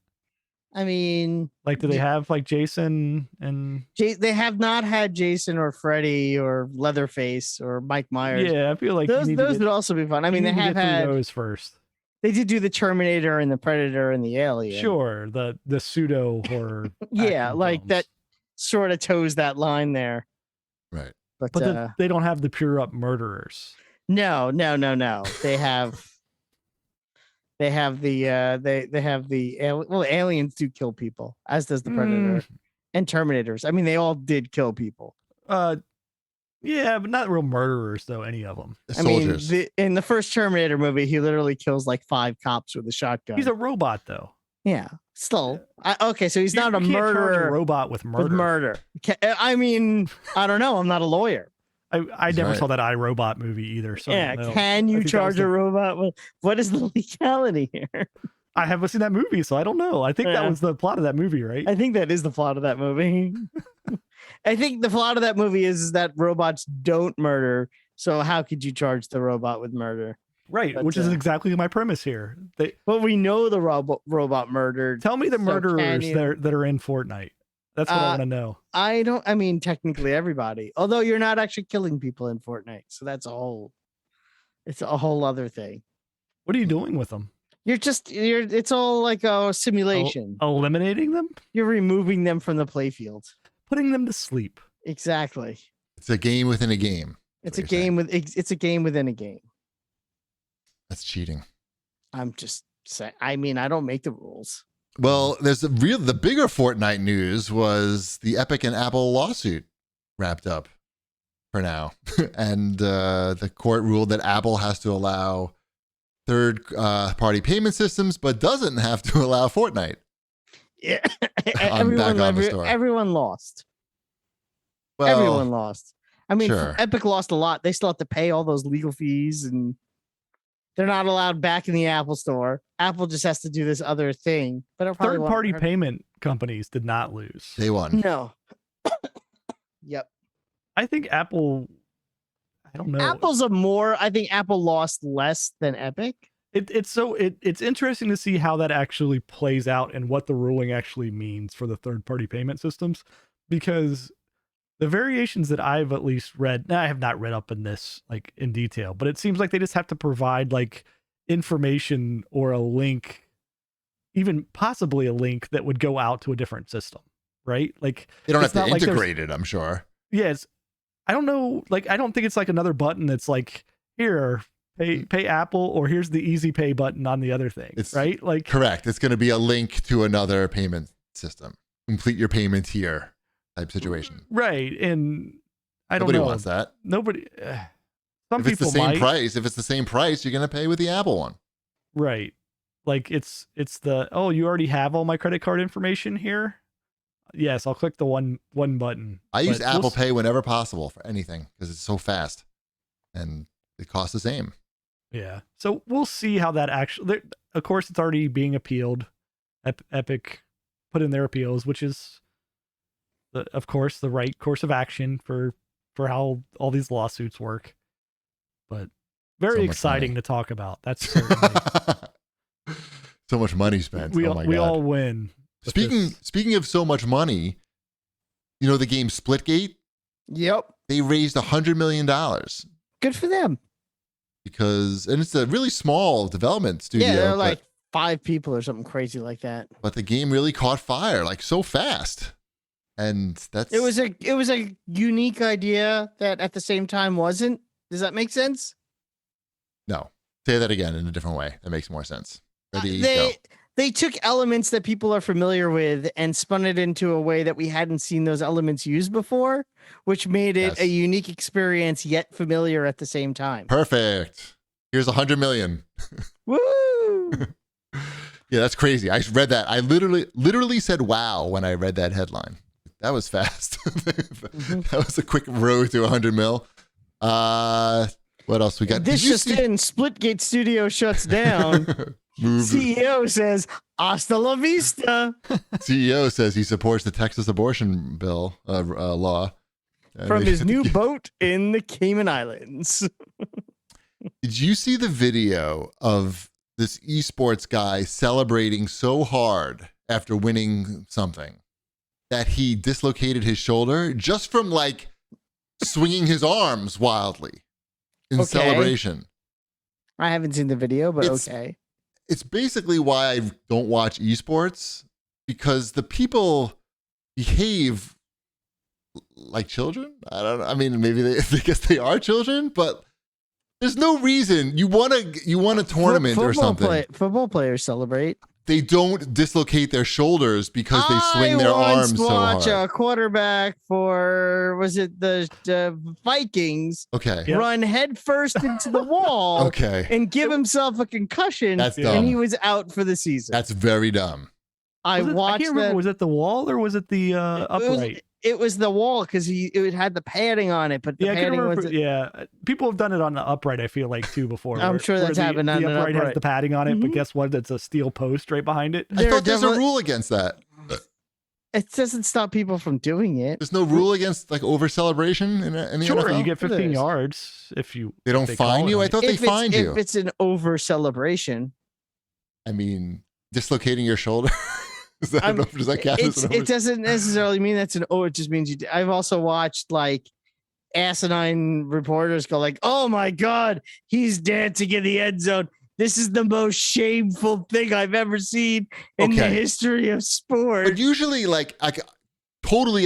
[SPEAKER 1] I mean,
[SPEAKER 3] Like, do they have like Jason and?
[SPEAKER 1] they have not had Jason or Freddy or Leatherface or Mike Myers.
[SPEAKER 3] Yeah, I feel like
[SPEAKER 1] those would also be fun. I mean, they have had
[SPEAKER 3] those first.
[SPEAKER 1] they did do the Terminator and the Predator and the Alien.
[SPEAKER 3] Sure, the pseudo horror.
[SPEAKER 1] Yeah,
[SPEAKER 3] action
[SPEAKER 1] like
[SPEAKER 3] films.
[SPEAKER 1] that sort of toes that line there.
[SPEAKER 2] Right.
[SPEAKER 1] But,
[SPEAKER 3] But they don't have the pure up murderers.
[SPEAKER 1] no. They have they have the aliens do kill people, as does the Predator and Terminators. I mean, they all did kill people.
[SPEAKER 3] Yeah, but not real murderers though. Any of them.
[SPEAKER 2] The
[SPEAKER 1] I mean,
[SPEAKER 2] soldiers.
[SPEAKER 1] in the first Terminator movie, he literally kills like 5 cops with a shotgun.
[SPEAKER 3] He's a robot though.
[SPEAKER 1] Yeah, still. Okay, so he's
[SPEAKER 3] You-
[SPEAKER 1] not
[SPEAKER 3] you
[SPEAKER 1] a
[SPEAKER 3] can't charge
[SPEAKER 1] murderer
[SPEAKER 3] a robot with murder.
[SPEAKER 1] with murder. I mean, I don't know. I'm not a lawyer.
[SPEAKER 3] I
[SPEAKER 2] That's
[SPEAKER 3] never
[SPEAKER 2] right.
[SPEAKER 3] saw that iRobot movie either. So
[SPEAKER 1] Yeah,
[SPEAKER 3] no.
[SPEAKER 1] can
[SPEAKER 3] I
[SPEAKER 1] you
[SPEAKER 3] think that was
[SPEAKER 1] charge
[SPEAKER 3] the-
[SPEAKER 1] a robot with? What is the legality here?
[SPEAKER 3] I haven't seen that movie, so I don't know. I think
[SPEAKER 1] Yeah.
[SPEAKER 3] that was the plot of that movie, right?
[SPEAKER 1] I think that is the plot of that movie. I think the plot of that movie is that robots don't murder. So how could you charge the robot with murder?
[SPEAKER 3] Right,
[SPEAKER 1] But,
[SPEAKER 3] which is exactly my premise here.
[SPEAKER 1] But we know the robot murdered.
[SPEAKER 3] Tell me the
[SPEAKER 1] So
[SPEAKER 3] murderers
[SPEAKER 1] can you-
[SPEAKER 3] that are in Fortnite. That's what I want to know.
[SPEAKER 1] I mean, technically everybody. Although you're not actually killing people in Fortnite, so it's a whole other thing.
[SPEAKER 3] What are you doing with them?
[SPEAKER 1] It's all like a simulation.
[SPEAKER 3] Eliminating them?
[SPEAKER 1] You're removing them from the playfield.
[SPEAKER 3] Putting them to sleep.
[SPEAKER 1] Exactly.
[SPEAKER 2] It's a game within a game.
[SPEAKER 1] It's
[SPEAKER 2] what
[SPEAKER 1] a
[SPEAKER 2] you're saying.
[SPEAKER 1] game it's a game within a game.
[SPEAKER 2] That's cheating.
[SPEAKER 1] I'm just saying. I mean, I don't make the rules.
[SPEAKER 2] Well, the bigger Fortnite news was the Epic and Apple lawsuit wrapped up for now. And the court ruled that Apple has to allow third party payment systems, but doesn't have to allow Fortnite.
[SPEAKER 1] Yeah.
[SPEAKER 2] I'm back on the store.
[SPEAKER 1] Everyone lost.
[SPEAKER 2] Well,
[SPEAKER 1] Everyone lost. I mean,
[SPEAKER 2] sure.
[SPEAKER 1] Epic lost a lot. They still have to pay all those legal fees, and they're not allowed back in the Apple store. Apple just has to do this other thing. But it'll probably
[SPEAKER 3] Third party payment companies did not lose.
[SPEAKER 2] They won.
[SPEAKER 1] No. Yep.
[SPEAKER 3] I think Apple, I don't know.
[SPEAKER 1] I think Apple lost less than Epic.
[SPEAKER 3] It's interesting to see how that actually plays out and what the ruling actually means for the third party payment systems, because the variations that I've at least read, now I have not read up in this like in detail, but it seems like they just have to provide like information or a link, even possibly a link that would go out to a different system, right? Like
[SPEAKER 2] They don't have
[SPEAKER 3] it's
[SPEAKER 2] to
[SPEAKER 3] not like there's-
[SPEAKER 2] integrate it, I'm sure.
[SPEAKER 3] Yes. I don't know. Like, I don't think it's like another button that's like, here, pay Apple, or here's the easy pay button on the other thing.
[SPEAKER 2] It's
[SPEAKER 3] right. Like,
[SPEAKER 2] Correct. It's going to be a link to another payment system. Complete your payment here type situation.
[SPEAKER 3] right. And I don't
[SPEAKER 2] Nobody
[SPEAKER 3] know.
[SPEAKER 2] wants that.
[SPEAKER 3] Nobody, some
[SPEAKER 2] If it's the
[SPEAKER 3] people
[SPEAKER 2] same
[SPEAKER 3] might.
[SPEAKER 2] price, you're going to pay with the Apple one.
[SPEAKER 3] Right. Like it's the, oh, you already have all my credit card information here. Yes. I'll click the one button.
[SPEAKER 2] I use
[SPEAKER 3] But
[SPEAKER 2] Apple
[SPEAKER 3] we'll
[SPEAKER 2] Pay whenever possible for anything because it's so fast and it costs the same.
[SPEAKER 3] Yeah. So we'll see how that actually, of course, it's already being appealed. Epic put in their appeals, which is, of course, the right course of action for how all these lawsuits work. But very
[SPEAKER 2] So much
[SPEAKER 3] exciting
[SPEAKER 2] money.
[SPEAKER 3] to talk about. That's certainly,
[SPEAKER 2] So much money spent.
[SPEAKER 3] we
[SPEAKER 2] Oh my
[SPEAKER 3] we
[SPEAKER 2] God.
[SPEAKER 3] all win. with this.
[SPEAKER 2] Speaking of so much money, you know the game Splitgate?
[SPEAKER 1] Yep.
[SPEAKER 2] They raised $100 million
[SPEAKER 1] Good for them.
[SPEAKER 2] because, and it's a really small development studio.
[SPEAKER 1] Yeah, they're
[SPEAKER 2] but-
[SPEAKER 1] like 5 people or something crazy like that.
[SPEAKER 2] but the game really caught fire like so fast. And that's
[SPEAKER 1] It was a unique idea that at the same time wasn't. Does that make sense?
[SPEAKER 2] no. Say that again in a different way. That makes more sense. Ready? Go.
[SPEAKER 1] They took elements that people are familiar with and spun it into a way that we hadn't seen those elements used before, which made it
[SPEAKER 2] Yes.
[SPEAKER 1] a unique experience yet familiar at the same time.
[SPEAKER 2] Perfect. Here's $100 million.
[SPEAKER 1] Woo!
[SPEAKER 2] Yeah, that's crazy. I read that. I literally said wow when I read that headline. That was fast. That was a quick road to 100 mil. What else we got?
[SPEAKER 1] This
[SPEAKER 2] Did you
[SPEAKER 1] just
[SPEAKER 2] see-
[SPEAKER 1] in, Splitgate Studio shuts down.
[SPEAKER 2] Move.
[SPEAKER 1] CEO says, hasta la vista.
[SPEAKER 2] CEO says he supports the Texas abortion bill law.
[SPEAKER 1] From his new boat in the Cayman Islands.
[SPEAKER 2] Did you see the video of this esports guy celebrating so hard after winning something that he dislocated his shoulder just from like swinging his arms wildly in
[SPEAKER 1] Okay.
[SPEAKER 2] celebration?
[SPEAKER 1] I haven't seen the video, but
[SPEAKER 2] It's-
[SPEAKER 1] okay.
[SPEAKER 2] It's basically why I don't watch esports, because the people behave like children. I don't know. I mean, maybe I guess they are children, but there's no reason you want a tournament or something.
[SPEAKER 1] Football players celebrate.
[SPEAKER 2] They don't dislocate their shoulders because they swing their arms so
[SPEAKER 1] watch
[SPEAKER 2] hard.
[SPEAKER 1] a quarterback for, was it the Vikings,
[SPEAKER 2] Okay.
[SPEAKER 3] Yep.
[SPEAKER 1] run headfirst into the wall
[SPEAKER 2] Okay.
[SPEAKER 1] and give himself a concussion,
[SPEAKER 2] That's
[SPEAKER 3] Yeah.
[SPEAKER 1] and he
[SPEAKER 2] dumb.
[SPEAKER 1] was out for the season.
[SPEAKER 2] That's very dumb.
[SPEAKER 1] I
[SPEAKER 3] I
[SPEAKER 1] watched
[SPEAKER 3] can't remember.
[SPEAKER 1] that.
[SPEAKER 3] Was it the wall or was it the upright?
[SPEAKER 1] It was the wall because it had the padding on it, but the
[SPEAKER 3] Yeah, I can
[SPEAKER 1] padding
[SPEAKER 3] remember.
[SPEAKER 1] was
[SPEAKER 3] Yeah, people have done it on the upright. I feel like too before.
[SPEAKER 1] I'm sure that's happened on
[SPEAKER 3] the
[SPEAKER 1] an
[SPEAKER 3] upright has
[SPEAKER 1] upright.
[SPEAKER 3] the padding on it, but
[SPEAKER 1] Mhm.
[SPEAKER 3] guess what? It's a steel post right behind it.
[SPEAKER 2] I
[SPEAKER 1] There
[SPEAKER 2] thought there's a
[SPEAKER 1] definitely-
[SPEAKER 2] rule against that.
[SPEAKER 1] It doesn't stop people from doing it.
[SPEAKER 2] There's no rule against like over celebration in the
[SPEAKER 3] Sure,
[SPEAKER 2] NFL?
[SPEAKER 3] you get 15
[SPEAKER 1] There's-
[SPEAKER 3] yards if you.
[SPEAKER 2] They don't
[SPEAKER 3] if call
[SPEAKER 2] fine
[SPEAKER 3] it
[SPEAKER 2] you?
[SPEAKER 3] on
[SPEAKER 2] I
[SPEAKER 3] it.
[SPEAKER 2] thought they fined you.
[SPEAKER 1] If it's an over celebration,
[SPEAKER 2] I mean, dislocating your shoulder. Does that count as an
[SPEAKER 1] it doesn't necessarily mean that's an it just means you. I've also watched like asinine reporters go like, "Oh my god, he's dancing in the end zone. This is the most shameful thing I've ever seen in the
[SPEAKER 2] Okay.
[SPEAKER 1] history of sport."
[SPEAKER 2] But usually, like, I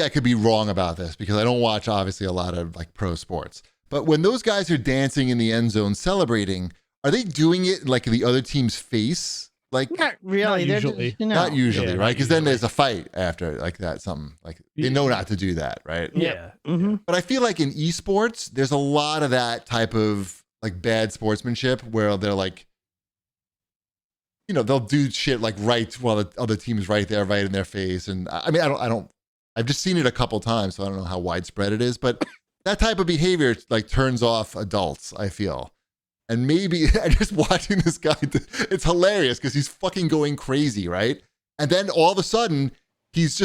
[SPEAKER 2] could be wrong about this because I don't watch obviously a lot of like pro sports. But when those guys are dancing in the end zone celebrating, are they doing it like the other team's face? Like,
[SPEAKER 1] Not really.
[SPEAKER 3] Not
[SPEAKER 1] They're
[SPEAKER 3] usually.
[SPEAKER 1] Just, no.
[SPEAKER 2] not usually,
[SPEAKER 3] Yeah,
[SPEAKER 2] right?
[SPEAKER 3] not
[SPEAKER 2] Because then
[SPEAKER 3] usually.
[SPEAKER 2] there's a fight after like that. Something like they
[SPEAKER 3] Yeah.
[SPEAKER 2] know not to do that, right?
[SPEAKER 3] Yeah.
[SPEAKER 1] Mhm.
[SPEAKER 2] But I feel like in esports, there's a lot of that type of like bad sportsmanship where they're like, you know, they'll do shit like right while the other team is right there, right in their face. And I mean, I've just seen it a couple times, so I don't know how widespread it is, but that type of behavior like turns off adults, I feel. And maybe just watching this guy, it's hilarious because he's fucking going crazy, right? And then all of a sudden, he's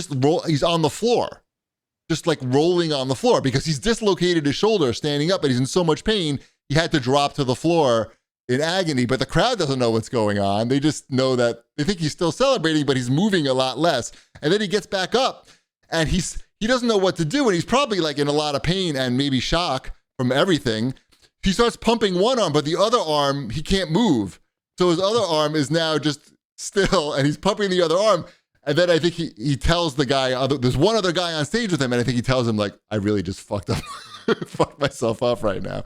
[SPEAKER 2] on the floor, just like rolling on the floor because he's dislocated his shoulder standing up, and he's in so much pain he had to drop to the floor in agony. But the crowd doesn't know what's going on. They just know that they think he's still celebrating, but he's moving a lot less. And then he gets back up, and he doesn't know what to do, and he's probably like in a lot of pain and maybe shock from everything. He starts pumping one arm, but the other arm, he can't move. So his other arm is now just still, and he's pumping the other arm. And then I think he tells the guy, there's one other guy on stage with him, and I think he tells him, like, I really just fucked myself up right now.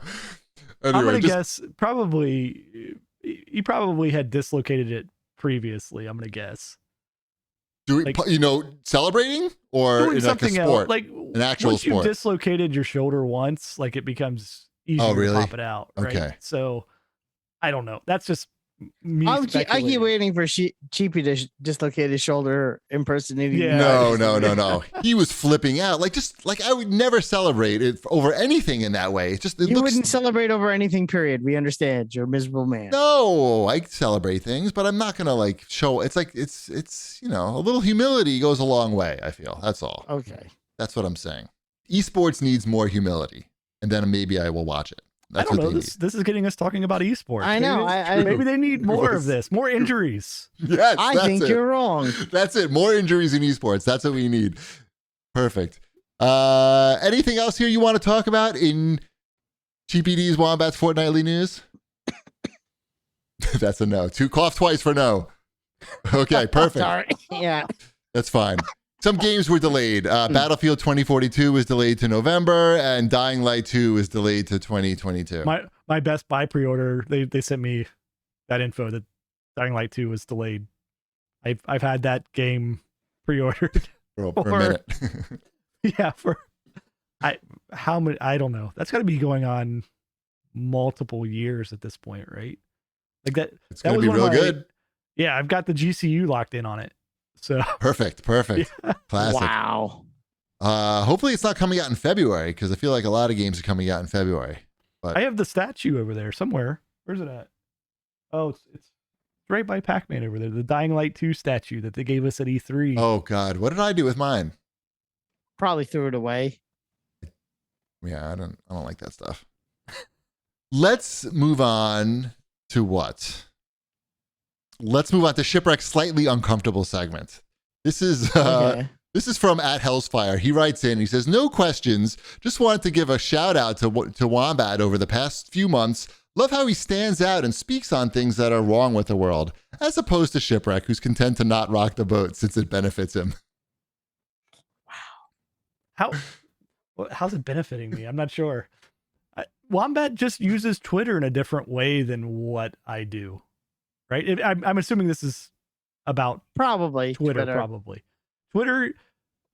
[SPEAKER 3] I'm
[SPEAKER 2] Anyway,
[SPEAKER 3] gonna guess he probably had dislocated it previously. I'm gonna guess like-
[SPEAKER 2] celebrating or
[SPEAKER 3] doing
[SPEAKER 2] in like a
[SPEAKER 3] something
[SPEAKER 2] sport,
[SPEAKER 3] else. Like
[SPEAKER 2] an actual
[SPEAKER 3] once
[SPEAKER 2] sport.
[SPEAKER 3] you dislocated your shoulder once, like it becomes easier
[SPEAKER 2] Oh, really?
[SPEAKER 3] to pop it out. Right?
[SPEAKER 2] Okay.
[SPEAKER 3] So I don't know. That's just me
[SPEAKER 1] I keep
[SPEAKER 3] speculating.
[SPEAKER 1] waiting for Cheapy to dislocate his shoulder impersonating.
[SPEAKER 3] Yeah.
[SPEAKER 2] No. He was flipping out. Like I would never celebrate it over anything in that way. It
[SPEAKER 1] You
[SPEAKER 2] looks.
[SPEAKER 1] wouldn't celebrate over anything, period. We understand. You're a miserable man.
[SPEAKER 2] No, I celebrate things, but I'm not gonna like show. It's like it's a little humility goes a long way. I feel that's all.
[SPEAKER 1] Okay.
[SPEAKER 2] That's what I'm saying. Esports needs more humility, and then maybe I will watch it.
[SPEAKER 3] I
[SPEAKER 2] That's
[SPEAKER 3] don't
[SPEAKER 2] what
[SPEAKER 3] know.
[SPEAKER 2] they
[SPEAKER 3] This is getting us talking about esports.
[SPEAKER 1] I know.
[SPEAKER 3] Maybe they need more of
[SPEAKER 2] Yes.
[SPEAKER 3] this, more injuries.
[SPEAKER 2] need. Yes,
[SPEAKER 1] I
[SPEAKER 2] that's
[SPEAKER 1] think
[SPEAKER 2] it.
[SPEAKER 1] you're wrong.
[SPEAKER 2] That's it. More injuries in esports. That's what we need. Perfect. Anything else here you want to talk about in GPD's Wombat's Fortnightly News? That's a no. Cough twice for no. Okay, perfect.
[SPEAKER 1] Sorry. Yeah.
[SPEAKER 2] That's fine. Some games were delayed. Battlefield 2042 was delayed to November, and Dying Light 2 is delayed to 2022.
[SPEAKER 3] My Best Buy pre-order, they sent me that info that Dying Light 2 was delayed. I've had that game pre-ordered.
[SPEAKER 2] for a minute.
[SPEAKER 3] Yeah, how many? I don't know. That's got to be going on multiple years at this point, right? Like that.
[SPEAKER 2] It's
[SPEAKER 3] that
[SPEAKER 2] going to
[SPEAKER 3] was
[SPEAKER 2] be
[SPEAKER 3] one
[SPEAKER 2] real
[SPEAKER 3] of my-
[SPEAKER 2] good.
[SPEAKER 3] Yeah, I've got the GCU locked in on it. So
[SPEAKER 2] Perfect. Classic.
[SPEAKER 1] Wow.
[SPEAKER 2] Hopefully it's not coming out in February, because I feel like a lot of games are coming out in February.
[SPEAKER 3] I have the statue over there somewhere. Where's it at? Oh, it's right by Pac-Man over there. The Dying Light 2 statue that they gave us at E3.
[SPEAKER 2] Oh, God. What did I do with mine?
[SPEAKER 1] Probably threw it away.
[SPEAKER 2] Yeah, I don't like that stuff. Let's move on to what? Let's move on to Shipwreck's slightly uncomfortable segment. This is
[SPEAKER 1] Okay.
[SPEAKER 2] this is from @Hellsfire. He writes in. He says, "No questions. Just wanted to give a shout out to Wombat over the past few months. Love how he stands out and speaks on things that are wrong with the world, as opposed to Shipwreck, who's content to not rock the boat since it benefits him."
[SPEAKER 3] How's it benefiting me? I'm not sure. Wombat just uses Twitter in a different way than what I do, right? I'm assuming this is about
[SPEAKER 1] Probably
[SPEAKER 3] Twitter. Probably Twitter.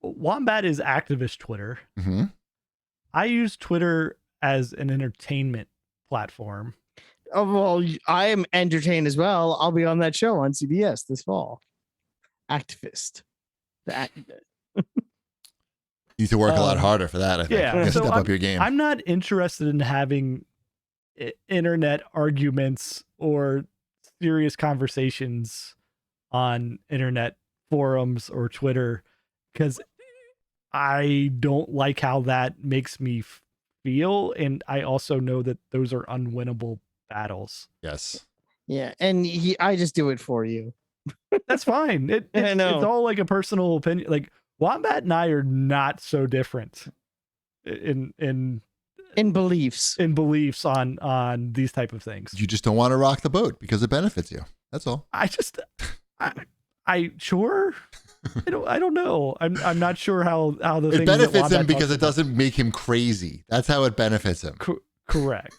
[SPEAKER 3] Wombat is activist Twitter.
[SPEAKER 2] Mm-hmm.
[SPEAKER 3] I use Twitter as an entertainment platform.
[SPEAKER 1] Oh, well, I am entertained as well. I'll be on that show on CBS this fall. Activist.
[SPEAKER 2] You need to work a lot harder for that, I think.
[SPEAKER 3] Yeah,
[SPEAKER 2] You gotta
[SPEAKER 3] so
[SPEAKER 2] step up your game.
[SPEAKER 3] I'm not interested in having internet arguments or serious conversations on internet forums or Twitter, because I don't like how that makes me feel, and I also know that those are unwinnable battles.
[SPEAKER 2] Yes.
[SPEAKER 1] Yeah, and I just do it for you.
[SPEAKER 3] That's fine.
[SPEAKER 1] I know.
[SPEAKER 3] It's all like a personal opinion. Like Wombat and I are not so different in
[SPEAKER 1] beliefs.
[SPEAKER 3] beliefs on these type of things.
[SPEAKER 2] You just don't want to rock the boat because it benefits you. That's all.
[SPEAKER 3] I sure. I don't know. I'm not sure how the
[SPEAKER 2] It
[SPEAKER 3] things that
[SPEAKER 2] benefits
[SPEAKER 3] Wombat
[SPEAKER 2] him because
[SPEAKER 3] talks
[SPEAKER 2] it doesn't make him crazy. That's how it benefits him.
[SPEAKER 3] about. Correct.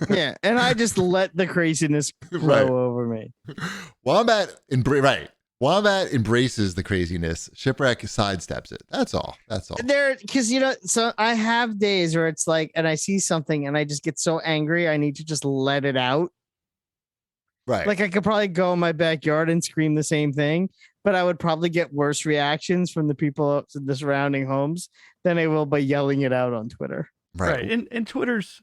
[SPEAKER 1] Yeah, and I just let the craziness flow
[SPEAKER 2] Right.
[SPEAKER 1] over me.
[SPEAKER 2] Wombat embraces the craziness. Shipwreck sidesteps it. That's all.
[SPEAKER 1] Because so I have days where it's like, and I see something and I just get so angry, I need to just let it out.
[SPEAKER 2] Right.
[SPEAKER 1] Like I could probably go in my backyard and scream the same thing, but I would probably get worse reactions from the people in the surrounding homes than I will by yelling it out on Twitter.
[SPEAKER 2] right.
[SPEAKER 3] And Twitter's,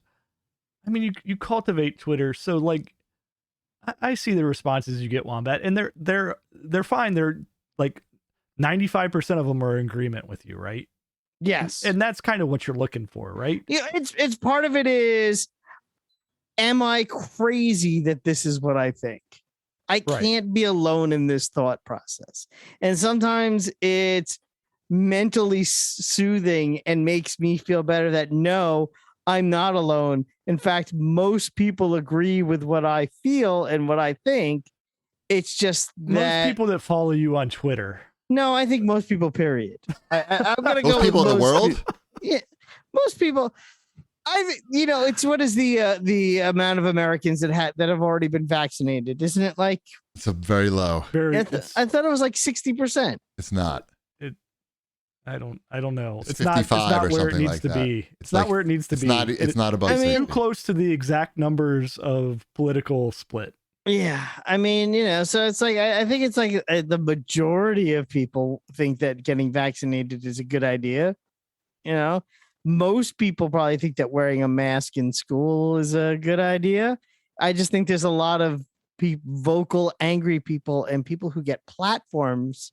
[SPEAKER 3] I mean, you cultivate Twitter, so like I see the responses you get, Wombat, and they're fine. They're like 95% of them are in agreement with you, right?
[SPEAKER 1] Yes.
[SPEAKER 3] And that's kind of what you're looking for, right?
[SPEAKER 1] Yeah, it's part of it is, am I crazy that this is what I think? I
[SPEAKER 3] Right.
[SPEAKER 1] can't be alone in this thought process. And sometimes it's mentally soothing and makes me feel better that no, I'm not alone. In fact, most people agree with what I feel and what I think. It's just that
[SPEAKER 3] Most people that follow you on Twitter.
[SPEAKER 1] no, I think most people, period. I'm gonna
[SPEAKER 2] Most
[SPEAKER 1] go
[SPEAKER 2] people
[SPEAKER 1] with
[SPEAKER 2] in the world?
[SPEAKER 1] Yeah, most people. It's what is the amount of Americans that have already been vaccinated? Isn't it like?
[SPEAKER 2] It's a very low.
[SPEAKER 3] Very.
[SPEAKER 1] I thought it was like 60%.
[SPEAKER 2] It's not.
[SPEAKER 3] I don't know.
[SPEAKER 2] It's
[SPEAKER 3] It's not
[SPEAKER 2] 55 or
[SPEAKER 3] where it
[SPEAKER 2] something
[SPEAKER 3] needs
[SPEAKER 2] like
[SPEAKER 3] to
[SPEAKER 2] that.
[SPEAKER 3] be.
[SPEAKER 2] It's
[SPEAKER 3] not
[SPEAKER 2] like-
[SPEAKER 3] where it needs to
[SPEAKER 2] It's
[SPEAKER 3] be.
[SPEAKER 2] not. It's not above.
[SPEAKER 1] I mean,
[SPEAKER 3] Too
[SPEAKER 2] 60.
[SPEAKER 3] close to the exact numbers of political split.
[SPEAKER 1] Yeah, I mean, so it's like I think it's like the majority of people think that getting vaccinated is a good idea. You know, most people probably think that wearing a mask in school is a good idea. I just think there's a lot of vocal, angry people and people who get platforms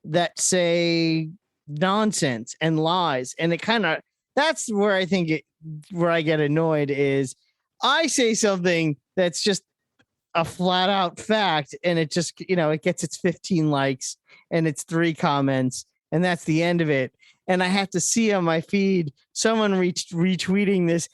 [SPEAKER 1] that say nonsense and lies, and it kind of that's where I think where I get annoyed is I say something that's just a flat out fact, and it just it gets its 15 likes and it's 3 comments, and that's the end of it. And I have to see on my feed someone retweeting this,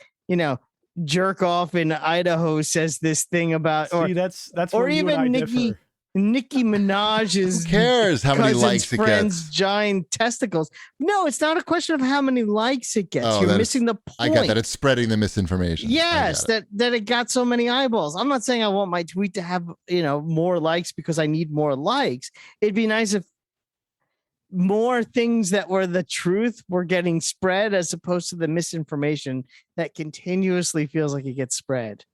[SPEAKER 1] jerk off in Idaho says this thing about,
[SPEAKER 3] See, that's
[SPEAKER 1] or
[SPEAKER 3] where you and I
[SPEAKER 1] even
[SPEAKER 3] differ.
[SPEAKER 1] Nicki Minaj's
[SPEAKER 2] Who cares how many
[SPEAKER 1] cousin's
[SPEAKER 2] likes it
[SPEAKER 1] friend's
[SPEAKER 2] gets?
[SPEAKER 1] giant testicles. No, it's not a question of how many likes it gets.
[SPEAKER 2] Oh,
[SPEAKER 1] You're
[SPEAKER 2] that is-
[SPEAKER 1] missing the point.
[SPEAKER 2] I get that. It's spreading the misinformation.
[SPEAKER 1] Yes, that it got so many eyeballs. I'm not saying I want my tweet to have, more likes because I need more likes. It'd be nice if more things that were the truth were getting spread as opposed to the misinformation that continuously feels like it gets spread.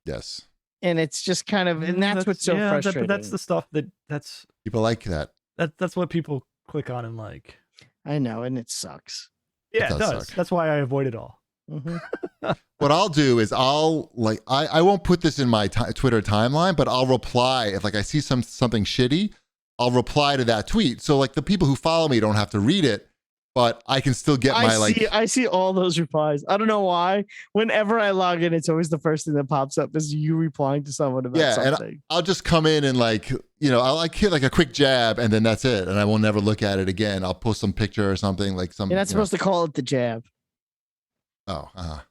[SPEAKER 2] Yes.
[SPEAKER 1] And it's just kind of, and that's what's so frustrating.
[SPEAKER 3] But that's the stuff that's
[SPEAKER 2] People like that.
[SPEAKER 3] that's what people click on and like.
[SPEAKER 1] I know, and it sucks.
[SPEAKER 3] Yeah, it
[SPEAKER 2] does
[SPEAKER 3] does.
[SPEAKER 2] suck.
[SPEAKER 3] That's why I avoid it all.
[SPEAKER 2] What I'll do is I won't put this in my Twitter timeline, but I'll reply if I see something shitty. I'll reply to that tweet. So the people who follow me don't have to read it, but I can still get
[SPEAKER 1] I see all those replies. I don't know why. Whenever I log in, it's always the first thing that pops up is you replying to someone about something.
[SPEAKER 2] And I'll just come in and I'll hit a quick jab and then that's it. And I will never look at it again. I'll post some picture or something
[SPEAKER 1] You're not supposed to call it the jab.
[SPEAKER 2] Oh,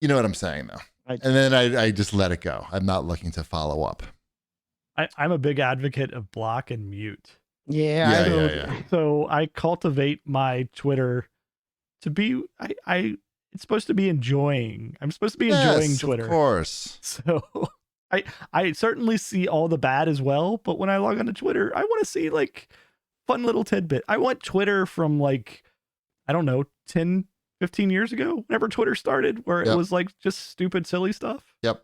[SPEAKER 2] you know what I'm saying though. And then I just let it go. I'm not looking to follow up.
[SPEAKER 3] I'm a big advocate of block and mute.
[SPEAKER 1] Yeah.
[SPEAKER 3] So I cultivate my Twitter to be it's supposed to be enjoying. I'm supposed to be enjoying Twitter.
[SPEAKER 2] Of course.
[SPEAKER 3] So I certainly see all the bad as well, but when I log onto Twitter, I want to see fun little tidbit. I want Twitter from I don't know, 10, 15 years ago, whenever Twitter started, where it was just stupid, silly stuff.
[SPEAKER 2] Yep.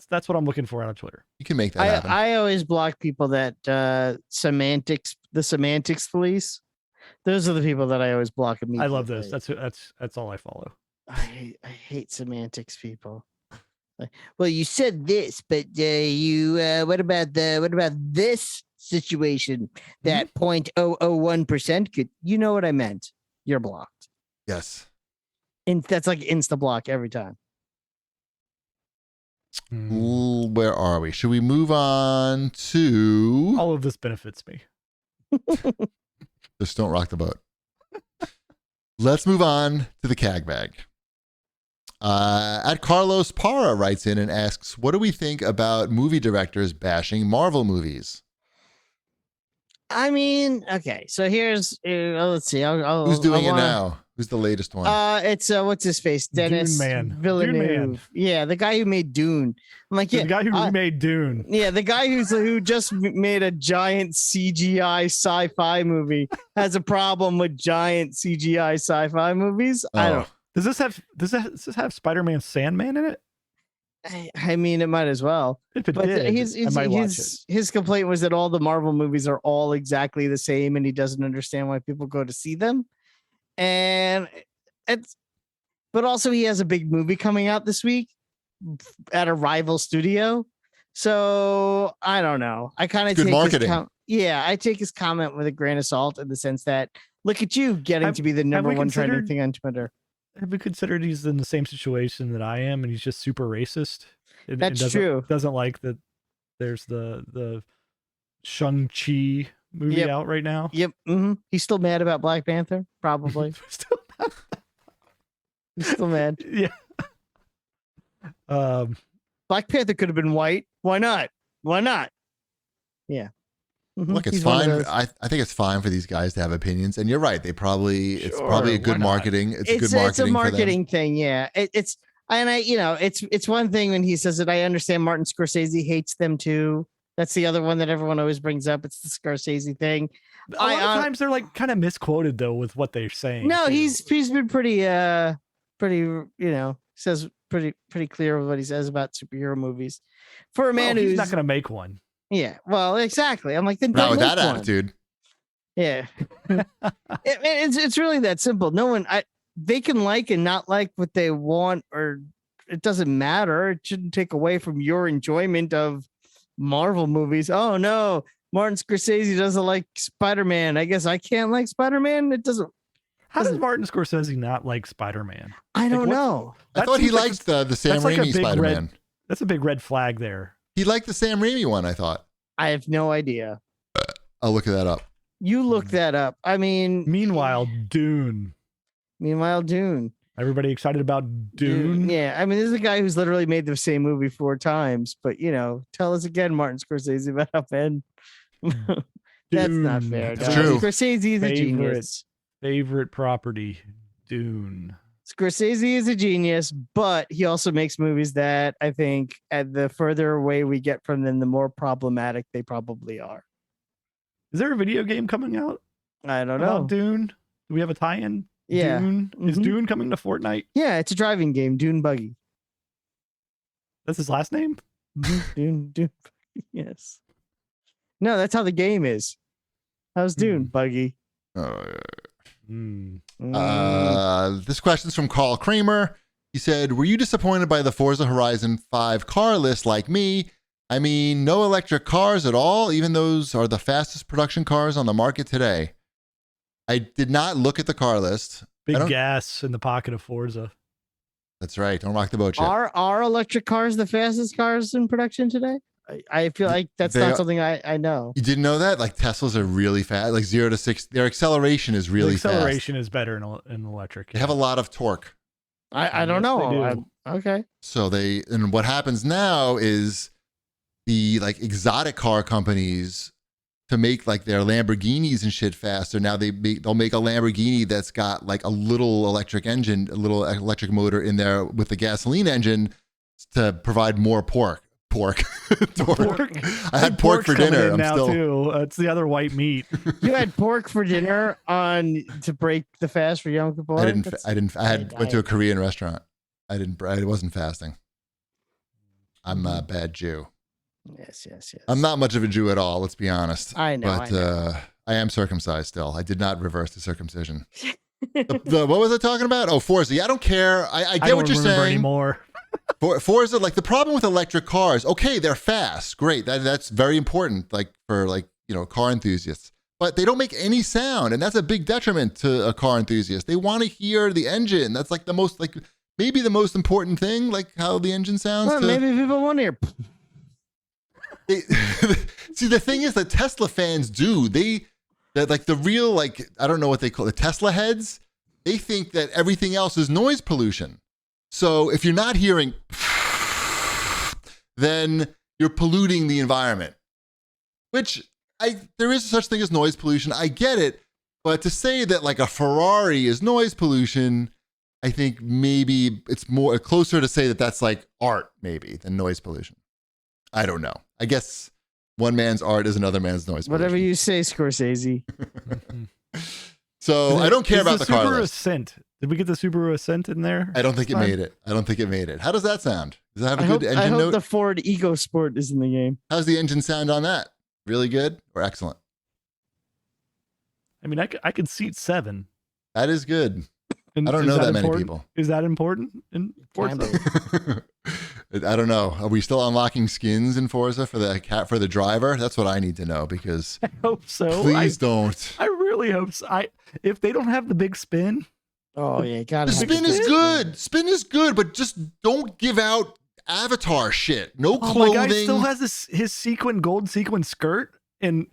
[SPEAKER 3] That's what I'm looking for on Twitter.
[SPEAKER 2] You can make that happen.
[SPEAKER 1] I always block people that the semantics police. Those are the people that I always block immediately.
[SPEAKER 3] I love those. That's all I follow.
[SPEAKER 1] I hate semantics people. Well, you said this, but you what about this situation? That 0.001% could, you know what I meant? You're blocked.
[SPEAKER 2] Yes.
[SPEAKER 1] And that's insta block every time.
[SPEAKER 2] Where are we? Should we move on to?
[SPEAKER 3] All of this benefits me.
[SPEAKER 2] Just don't rock the boat. Let's move on to the CAG bag. At Carlos Parra writes in and asks, what do we think about movie directors bashing Marvel movies?
[SPEAKER 1] I mean, okay, so here's let's see.
[SPEAKER 2] Who's doing it now? Who's the latest one?
[SPEAKER 1] It's what's his face? Dennis Villeneuve.
[SPEAKER 3] Dune Man.
[SPEAKER 1] Yeah, the guy who made Dune. I'm like,
[SPEAKER 3] the guy who remade Dune.
[SPEAKER 1] Yeah, the guy who just made a giant CGI sci-fi movie has a problem with giant CGI sci-fi movies. I don't.
[SPEAKER 3] Does this have Spider-Man Sandman in it?
[SPEAKER 1] I mean, it might as well.
[SPEAKER 3] If it did, I might watch it.
[SPEAKER 1] His complaint was that all the Marvel movies are all exactly the same, and he doesn't understand why people go to see them. And but also he has a big movie coming out this week at a rival studio. So I don't know. I kind of take
[SPEAKER 2] marketing.
[SPEAKER 1] I take his comment with a grain of salt in the sense that look at you getting to be the number one trending thing on Twitter.
[SPEAKER 3] Have you considered he's in the same situation that I am, and he's just super racist?
[SPEAKER 1] That's true.
[SPEAKER 3] Doesn't like that. There's the Shang-Chi movie out right now.
[SPEAKER 1] Yep. Mm-hmm. He's still mad about Black Panther, probably. He's still mad.
[SPEAKER 3] Yeah.
[SPEAKER 1] Black Panther could have been white. Why not? Yeah. Mm-hmm.
[SPEAKER 2] Look, it's fine. I think it's fine for these guys to have opinions, and you're right. It's probably a good marketing. It's a
[SPEAKER 1] marketing thing. Yeah. It's one thing when he says that. I understand Martin Scorsese hates them too. That's the other one that everyone always brings up. It's the Scorsese thing.
[SPEAKER 3] A lot of times they're kind of misquoted though with what they're saying.
[SPEAKER 1] No, he's been pretty says pretty clear with what he says about superhero movies. For a man
[SPEAKER 3] Well,
[SPEAKER 1] who's
[SPEAKER 3] he's not going to make one.
[SPEAKER 1] yeah, well, exactly. I'm like, then
[SPEAKER 2] Not
[SPEAKER 1] don't
[SPEAKER 2] with
[SPEAKER 1] make
[SPEAKER 2] that
[SPEAKER 1] one.
[SPEAKER 2] attitude.
[SPEAKER 1] Yeah, it's really that simple. No one, they can like and not like what they want, or it doesn't matter. It shouldn't take away from your enjoyment of Marvel movies. Oh no, Martin Scorsese doesn't like Spider-Man. I guess I can't like Spider-Man. It doesn't.
[SPEAKER 3] How does
[SPEAKER 1] Doesn't-
[SPEAKER 3] Martin Scorsese not like Spider-Man?
[SPEAKER 1] I don't
[SPEAKER 3] what's-
[SPEAKER 1] know.
[SPEAKER 2] I
[SPEAKER 3] That
[SPEAKER 2] thought he
[SPEAKER 3] seems like
[SPEAKER 2] liked the Sam
[SPEAKER 3] that's like a
[SPEAKER 2] Raimi
[SPEAKER 3] big
[SPEAKER 2] Spider-Man.
[SPEAKER 3] That's a big red flag there.
[SPEAKER 2] He liked the Sam Raimi one, I thought.
[SPEAKER 1] I have no idea.
[SPEAKER 2] I'll look that up.
[SPEAKER 1] You look that up. I mean,
[SPEAKER 3] Meanwhile, Dune.
[SPEAKER 1] Dune.
[SPEAKER 3] Everybody excited about Dune?
[SPEAKER 1] Yeah, I mean, this is a guy who's literally made the same movie 4 times. But tell us again, Martin Scorsese, about how bad. That's not
[SPEAKER 3] Dune.
[SPEAKER 1] fair.
[SPEAKER 2] That's
[SPEAKER 1] no.
[SPEAKER 2] true.
[SPEAKER 1] Scorsese is a genius.
[SPEAKER 3] Favorite property, Dune.
[SPEAKER 1] Scorsese is a genius, but he also makes movies that I think, the further away we get from them, the more problematic they probably are.
[SPEAKER 3] Is there a video game coming out
[SPEAKER 1] I don't know.
[SPEAKER 3] about Dune? Do we have a tie-in?
[SPEAKER 1] Yeah.
[SPEAKER 3] Dune? Is
[SPEAKER 1] Mhm.
[SPEAKER 3] Dune coming to Fortnite?
[SPEAKER 1] Yeah, it's a driving game, Dune Buggy.
[SPEAKER 3] That's his last name?
[SPEAKER 1] Dune. Yes. No, that's how the game is. How's Dune Buggy?
[SPEAKER 3] Hmm.
[SPEAKER 2] This question's from Carl Kramer. He said, were you disappointed by the Forza Horizon 5 car list like me? I mean, no electric cars at all, even those are the fastest production cars on the market today. I did not look at the car list. I
[SPEAKER 3] Big
[SPEAKER 2] don't-
[SPEAKER 3] gas in the pocket of Forza.
[SPEAKER 2] That's right. Don't rock the boat yet.
[SPEAKER 1] Are electric cars the fastest cars in production today? I feel like that's
[SPEAKER 2] They
[SPEAKER 1] not
[SPEAKER 2] are-
[SPEAKER 1] something I know.
[SPEAKER 2] You didn't know that? Like Teslas are really fast, like 0 to 6. Their acceleration is really
[SPEAKER 3] The acceleration is better in electric.
[SPEAKER 2] fast. They have a lot of torque.
[SPEAKER 1] I don't
[SPEAKER 3] Yes, they
[SPEAKER 1] know.
[SPEAKER 3] do.
[SPEAKER 1] Okay.
[SPEAKER 2] So and what happens now is the like exotic car companies, to make like their Lamborghinis and shit faster. Now they'll make a Lamborghini that's got like a little electric engine, a little electric motor in there with the gasoline engine to provide more torque.
[SPEAKER 3] Pork.
[SPEAKER 2] I had pork for
[SPEAKER 3] Pork's coming
[SPEAKER 2] dinner.
[SPEAKER 3] in
[SPEAKER 2] I'm
[SPEAKER 3] now
[SPEAKER 2] still.
[SPEAKER 3] too. It's the other white meat.
[SPEAKER 1] You had pork for dinner to break the fast for Yom Kippur?
[SPEAKER 2] I
[SPEAKER 1] That's-
[SPEAKER 2] went to a Korean restaurant. I wasn't fasting. I'm a bad Jew.
[SPEAKER 1] Yes.
[SPEAKER 2] I'm not much of a Jew at all. Let's be honest.
[SPEAKER 1] I know,
[SPEAKER 2] But
[SPEAKER 1] I know.
[SPEAKER 2] I am circumcised still. I did not reverse the circumcision. What was I talking about? Oh, Forza. Yeah, I don't care. I get
[SPEAKER 3] don't
[SPEAKER 2] what you're
[SPEAKER 3] remember
[SPEAKER 2] saying.
[SPEAKER 3] anymore.
[SPEAKER 2] Forza, like the problem with electric cars, okay, they're fast. Great. That's very important, like for car enthusiasts. But they don't make any sound, and that's a big detriment to a car enthusiast. They want to hear the engine. That's like maybe the most important thing, like how the engine sounds.
[SPEAKER 1] Well, maybe people want to hear.
[SPEAKER 2] See, the thing is that Tesla fans do. That like the real, like, I don't know what they call it, Tesla heads, they think that everything else is noise pollution. So if you're not hearing, then you're polluting the environment, which there is such thing as noise pollution. I get it. But to say that like a Ferrari is noise pollution, I think maybe it's more closer to say that that's like art maybe than noise pollution. I don't know. I guess one man's art is another man's noise pollution.
[SPEAKER 1] Whatever you say, Scorsese.
[SPEAKER 2] So I don't care about the car
[SPEAKER 3] Subaru
[SPEAKER 2] list.
[SPEAKER 3] Ascent. Did we get the Subaru Ascent in there?
[SPEAKER 2] I don't think it made it. How does that sound? Does that have a good
[SPEAKER 1] I
[SPEAKER 2] engine
[SPEAKER 1] hope
[SPEAKER 2] note?
[SPEAKER 1] the Ford EcoSport is in the game.
[SPEAKER 2] How's the engine sound on that? Really good or excellent?
[SPEAKER 3] I mean, I could seat 7.
[SPEAKER 2] That is good.
[SPEAKER 3] And
[SPEAKER 2] I don't
[SPEAKER 3] is
[SPEAKER 2] know that many
[SPEAKER 3] important?
[SPEAKER 2] people.
[SPEAKER 3] Is that important in Forza?
[SPEAKER 1] Kind
[SPEAKER 2] I don't know. Are we still unlocking skins in Forza for the driver? That's what I need to know because
[SPEAKER 3] I hope so.
[SPEAKER 2] please don't.
[SPEAKER 3] I really hope so. If they don't have the big spin,
[SPEAKER 1] Oh yeah, gotta
[SPEAKER 2] The
[SPEAKER 1] have
[SPEAKER 2] spin
[SPEAKER 1] the
[SPEAKER 2] is
[SPEAKER 1] big
[SPEAKER 2] good. Spin is good, but just don't give out avatar shit. No
[SPEAKER 3] oh,
[SPEAKER 2] clothing.
[SPEAKER 3] my guy still has his gold sequin skirt and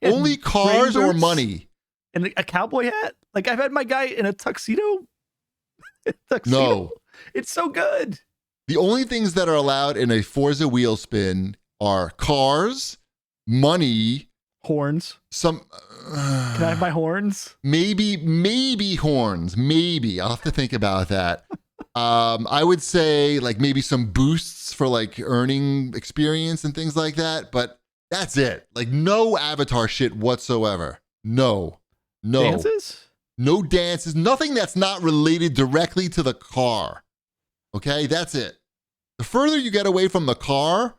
[SPEAKER 2] Only cars
[SPEAKER 3] rain
[SPEAKER 2] or
[SPEAKER 3] boots
[SPEAKER 2] money.
[SPEAKER 3] and a cowboy hat. Like I've had my guy in a tuxedo.
[SPEAKER 2] No.
[SPEAKER 3] It's so good.
[SPEAKER 2] The only things that are allowed in a Forza wheel spin are cars, money,
[SPEAKER 3] Horns.
[SPEAKER 2] some.
[SPEAKER 3] Can I have my horns?
[SPEAKER 2] Maybe horns. Maybe I'll have to think about that. I would say like maybe some boosts for like earning experience and things like that, but that's it. Like no avatar shit whatsoever. No.
[SPEAKER 3] Dances?
[SPEAKER 2] No dances. Nothing that's not related directly to the car. Okay, that's it. The further you get away from the car,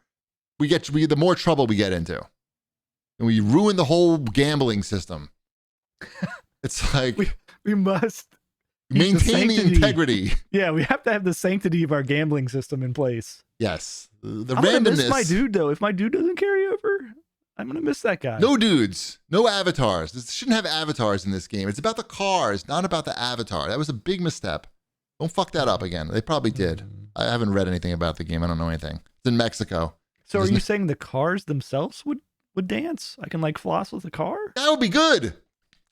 [SPEAKER 2] the more trouble we get into. And we ruin the whole gambling system. It's like
[SPEAKER 3] we must
[SPEAKER 2] maintain the
[SPEAKER 3] sanctity.
[SPEAKER 2] integrity.
[SPEAKER 3] Yeah, we have to have the sanctity of our gambling system in place.
[SPEAKER 2] Yes. The
[SPEAKER 3] I'm gonna
[SPEAKER 2] randomness.
[SPEAKER 3] miss my dude though. If my dude doesn't carry over, I'm gonna miss that guy.
[SPEAKER 2] No dudes, no avatars. This shouldn't have avatars in this game. It's about the cars, not about the avatar. That was a big misstep. Don't fuck that up again. They probably did. I haven't read anything about the game. I don't know anything. It's in Mexico.
[SPEAKER 3] So are you saying the cars themselves would dance? I can like floss with the car?
[SPEAKER 2] That would be good.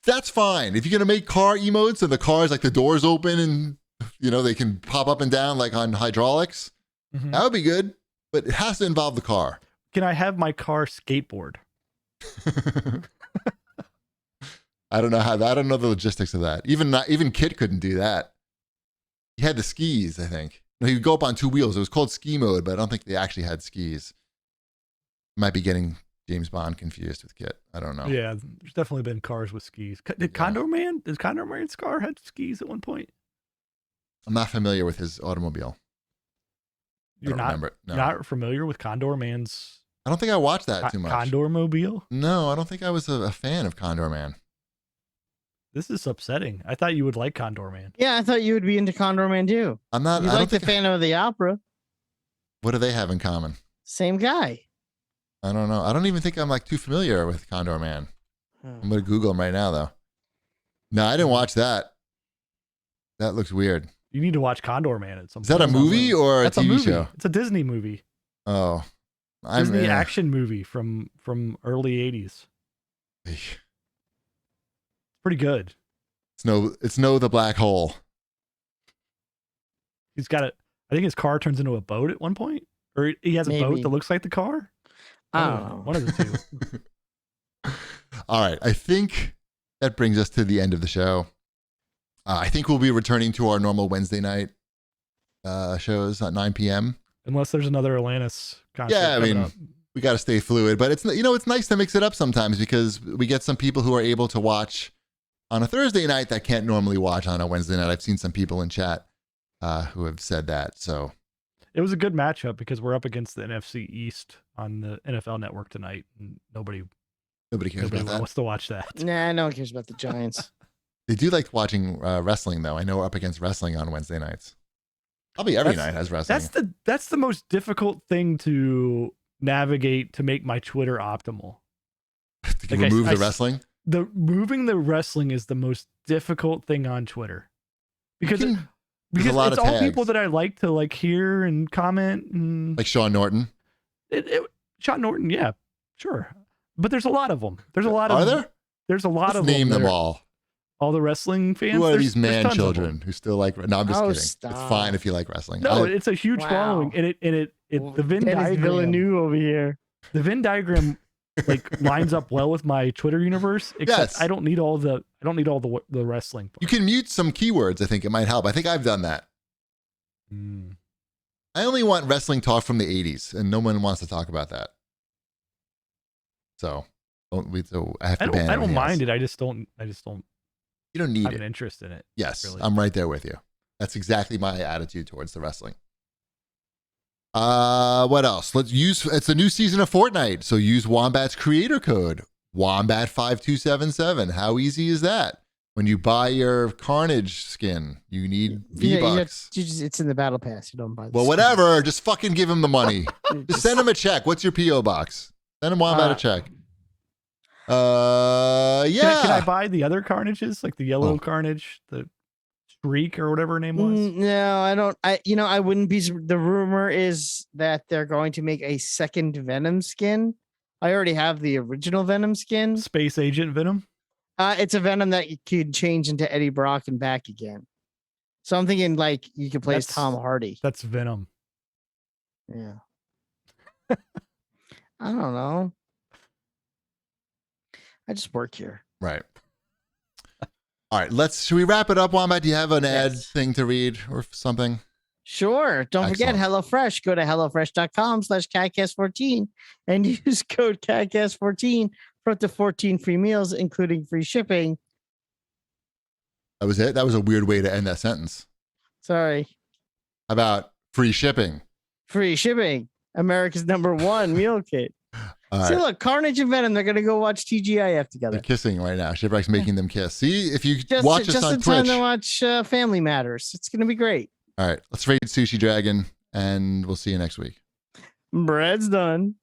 [SPEAKER 2] That's fine. If you're going to make car emotes and the cars, like the doors open and, they can pop up and down like on hydraulics, that would be good. But it has to involve the car.
[SPEAKER 3] Can I have my car skateboard?
[SPEAKER 2] I don't know the logistics of that. Even Kit couldn't do that. He had the skis, I think. No, he would go up on two wheels. It was called ski mode, but I don't think they actually had skis. Might be getting James Bond confused with Kit. I don't know.
[SPEAKER 3] Yeah, there's definitely been cars with skis. Did Condor Man's car had skis at one point?
[SPEAKER 2] I'm not familiar with his automobile.
[SPEAKER 3] You're not
[SPEAKER 2] remember it. No.
[SPEAKER 3] not familiar with Condor Man's
[SPEAKER 2] I don't think I watched that too much.
[SPEAKER 3] Condor Mobile?
[SPEAKER 2] No, I don't think I was a fan of Condor Man.
[SPEAKER 3] This is upsetting. I thought you would like Condor Man.
[SPEAKER 1] Yeah, I thought you would be into Condor Man too.
[SPEAKER 2] I'm not.
[SPEAKER 1] You
[SPEAKER 2] I don't
[SPEAKER 1] like the
[SPEAKER 2] think.
[SPEAKER 1] Phantom of the Opera.
[SPEAKER 2] What do they have in common?
[SPEAKER 1] Same guy.
[SPEAKER 2] I don't know. I don't even think I'm like too familiar with Condor Man. I'm gonna Google him right now though. No, I didn't watch that. That looks weird.
[SPEAKER 3] You need to watch Condor Man at some
[SPEAKER 2] Is
[SPEAKER 3] point.
[SPEAKER 2] that a movie or a
[SPEAKER 3] That's a
[SPEAKER 2] TV
[SPEAKER 3] movie.
[SPEAKER 2] show?
[SPEAKER 3] It's a Disney movie.
[SPEAKER 2] Oh,
[SPEAKER 3] Disney action movie from early 80s. Pretty good.
[SPEAKER 2] It's no the black hole.
[SPEAKER 3] He's got it. I think his car turns into a boat at one point, or he has a boat
[SPEAKER 1] Maybe.
[SPEAKER 3] that looks like the car.
[SPEAKER 1] I don't know.
[SPEAKER 3] One of the two.
[SPEAKER 2] All right, I think that brings us to the end of the show. I think we'll be returning to our normal Wednesday night shows at 9 p.m.
[SPEAKER 3] Unless there's another Atlantis concert.
[SPEAKER 2] Yeah, I
[SPEAKER 3] coming
[SPEAKER 2] mean,
[SPEAKER 3] up.
[SPEAKER 2] we got to stay fluid, but it's it's nice to mix it up sometimes because we get some people who are able to watch on a Thursday night that can't normally watch on a Wednesday night. I've seen some people in chat who have said that. So
[SPEAKER 3] It was a good matchup because we're up against the NFC East on the NFL Network tonight, and nobody
[SPEAKER 2] cares about that.
[SPEAKER 3] wants to watch that.
[SPEAKER 1] Nah, no one cares about the Giants.
[SPEAKER 2] They do like watching wrestling, though. I know we're up against wrestling on Wednesday nights. Probably every night has wrestling.
[SPEAKER 3] That's the most difficult thing to navigate to make my Twitter optimal.
[SPEAKER 2] To remove the wrestling?
[SPEAKER 3] Moving the wrestling is the most difficult thing on Twitter because
[SPEAKER 2] There's
[SPEAKER 3] it's
[SPEAKER 2] a lot of
[SPEAKER 3] all
[SPEAKER 2] tags.
[SPEAKER 3] people that I like to like hear and comment and
[SPEAKER 2] Like Sean Norton.
[SPEAKER 3] Sean Norton, yeah, sure, but there's a lot of them. There's a lot of
[SPEAKER 2] Are there?
[SPEAKER 3] There's a lot
[SPEAKER 2] Let's
[SPEAKER 3] of
[SPEAKER 2] name them
[SPEAKER 3] that are-
[SPEAKER 2] all.
[SPEAKER 3] All the wrestling fans.
[SPEAKER 2] Who are
[SPEAKER 3] There's
[SPEAKER 2] these
[SPEAKER 3] tons
[SPEAKER 2] man
[SPEAKER 3] of
[SPEAKER 2] children
[SPEAKER 3] them.
[SPEAKER 2] who still like? No, I'm just
[SPEAKER 1] Oh,
[SPEAKER 2] kidding.
[SPEAKER 1] stop.
[SPEAKER 2] It's fine if you like wrestling.
[SPEAKER 3] No, it's a huge
[SPEAKER 1] Wow.
[SPEAKER 3] following, and it the Venn
[SPEAKER 1] Dennis
[SPEAKER 3] diagram.
[SPEAKER 1] Villeneuve over here.
[SPEAKER 3] The Venn diagram like lines up well with my Twitter universe, except
[SPEAKER 2] Yes.
[SPEAKER 3] I don't need all the wrestling part.
[SPEAKER 2] You can mute some keywords. I think it might help. I think I've done that. I only want wrestling talk from the 80s, and no one wants to talk about that. So I have to ban
[SPEAKER 3] I don't mind
[SPEAKER 2] it.
[SPEAKER 3] it. I just don't
[SPEAKER 2] You don't need
[SPEAKER 3] have
[SPEAKER 2] it.
[SPEAKER 3] an interest in it.
[SPEAKER 2] Yes,
[SPEAKER 3] really.
[SPEAKER 2] I'm right there with you. That's exactly my attitude towards the wrestling. What else? It's a new season of Fortnite, so use Wombat's creator code, Wombat5277. How easy is that? When you buy your Carnage skin, you need V-Bucks.
[SPEAKER 1] It's in the battle pass. You don't buy.
[SPEAKER 2] Well, whatever. Just fucking give him the money. Just send him a check. What's your P.O. box? Send him Wombat a check. Yeah.
[SPEAKER 3] Can I buy the other Carnages, like the yellow Carnage, the Streak or whatever her name was?
[SPEAKER 1] No, I don't. I wouldn't be. The rumor is that they're going to make a second Venom skin. I already have the original Venom skin.
[SPEAKER 3] Space Agent Venom.
[SPEAKER 1] It's a Venom that you could change into Eddie Brock and back again. So I'm thinking like you could play as Tom Hardy.
[SPEAKER 3] That's Venom.
[SPEAKER 1] Yeah. I don't know. I just work here.
[SPEAKER 2] Right. All right. Should we wrap it up, Wombat? Do you have an ad
[SPEAKER 1] Yes.
[SPEAKER 2] thing to read or something?
[SPEAKER 1] Sure. Don't forget HelloFresh. Go to HelloFresh.com/CAGcast14 and use code CAGcast14 for up to 14 free meals, including free shipping.
[SPEAKER 2] That was it? That was a weird way to end that sentence.
[SPEAKER 1] Sorry.
[SPEAKER 2] How about free shipping?
[SPEAKER 1] Free shipping. America's #1 meal kit.
[SPEAKER 2] All
[SPEAKER 1] See,
[SPEAKER 2] right.
[SPEAKER 1] look, Carnage and Venom, they're going to go watch TGIF
[SPEAKER 2] They're
[SPEAKER 1] together.
[SPEAKER 2] kissing right now. Shipwreck's making them kiss. See, if you
[SPEAKER 1] Just,
[SPEAKER 2] watch us
[SPEAKER 1] just
[SPEAKER 2] on
[SPEAKER 1] in time
[SPEAKER 2] Twitch.
[SPEAKER 1] to watch Family Matters. It's going to be great.
[SPEAKER 2] All right, let's raid Sushi Dragon, and we'll see you next week.
[SPEAKER 1] Bread's done.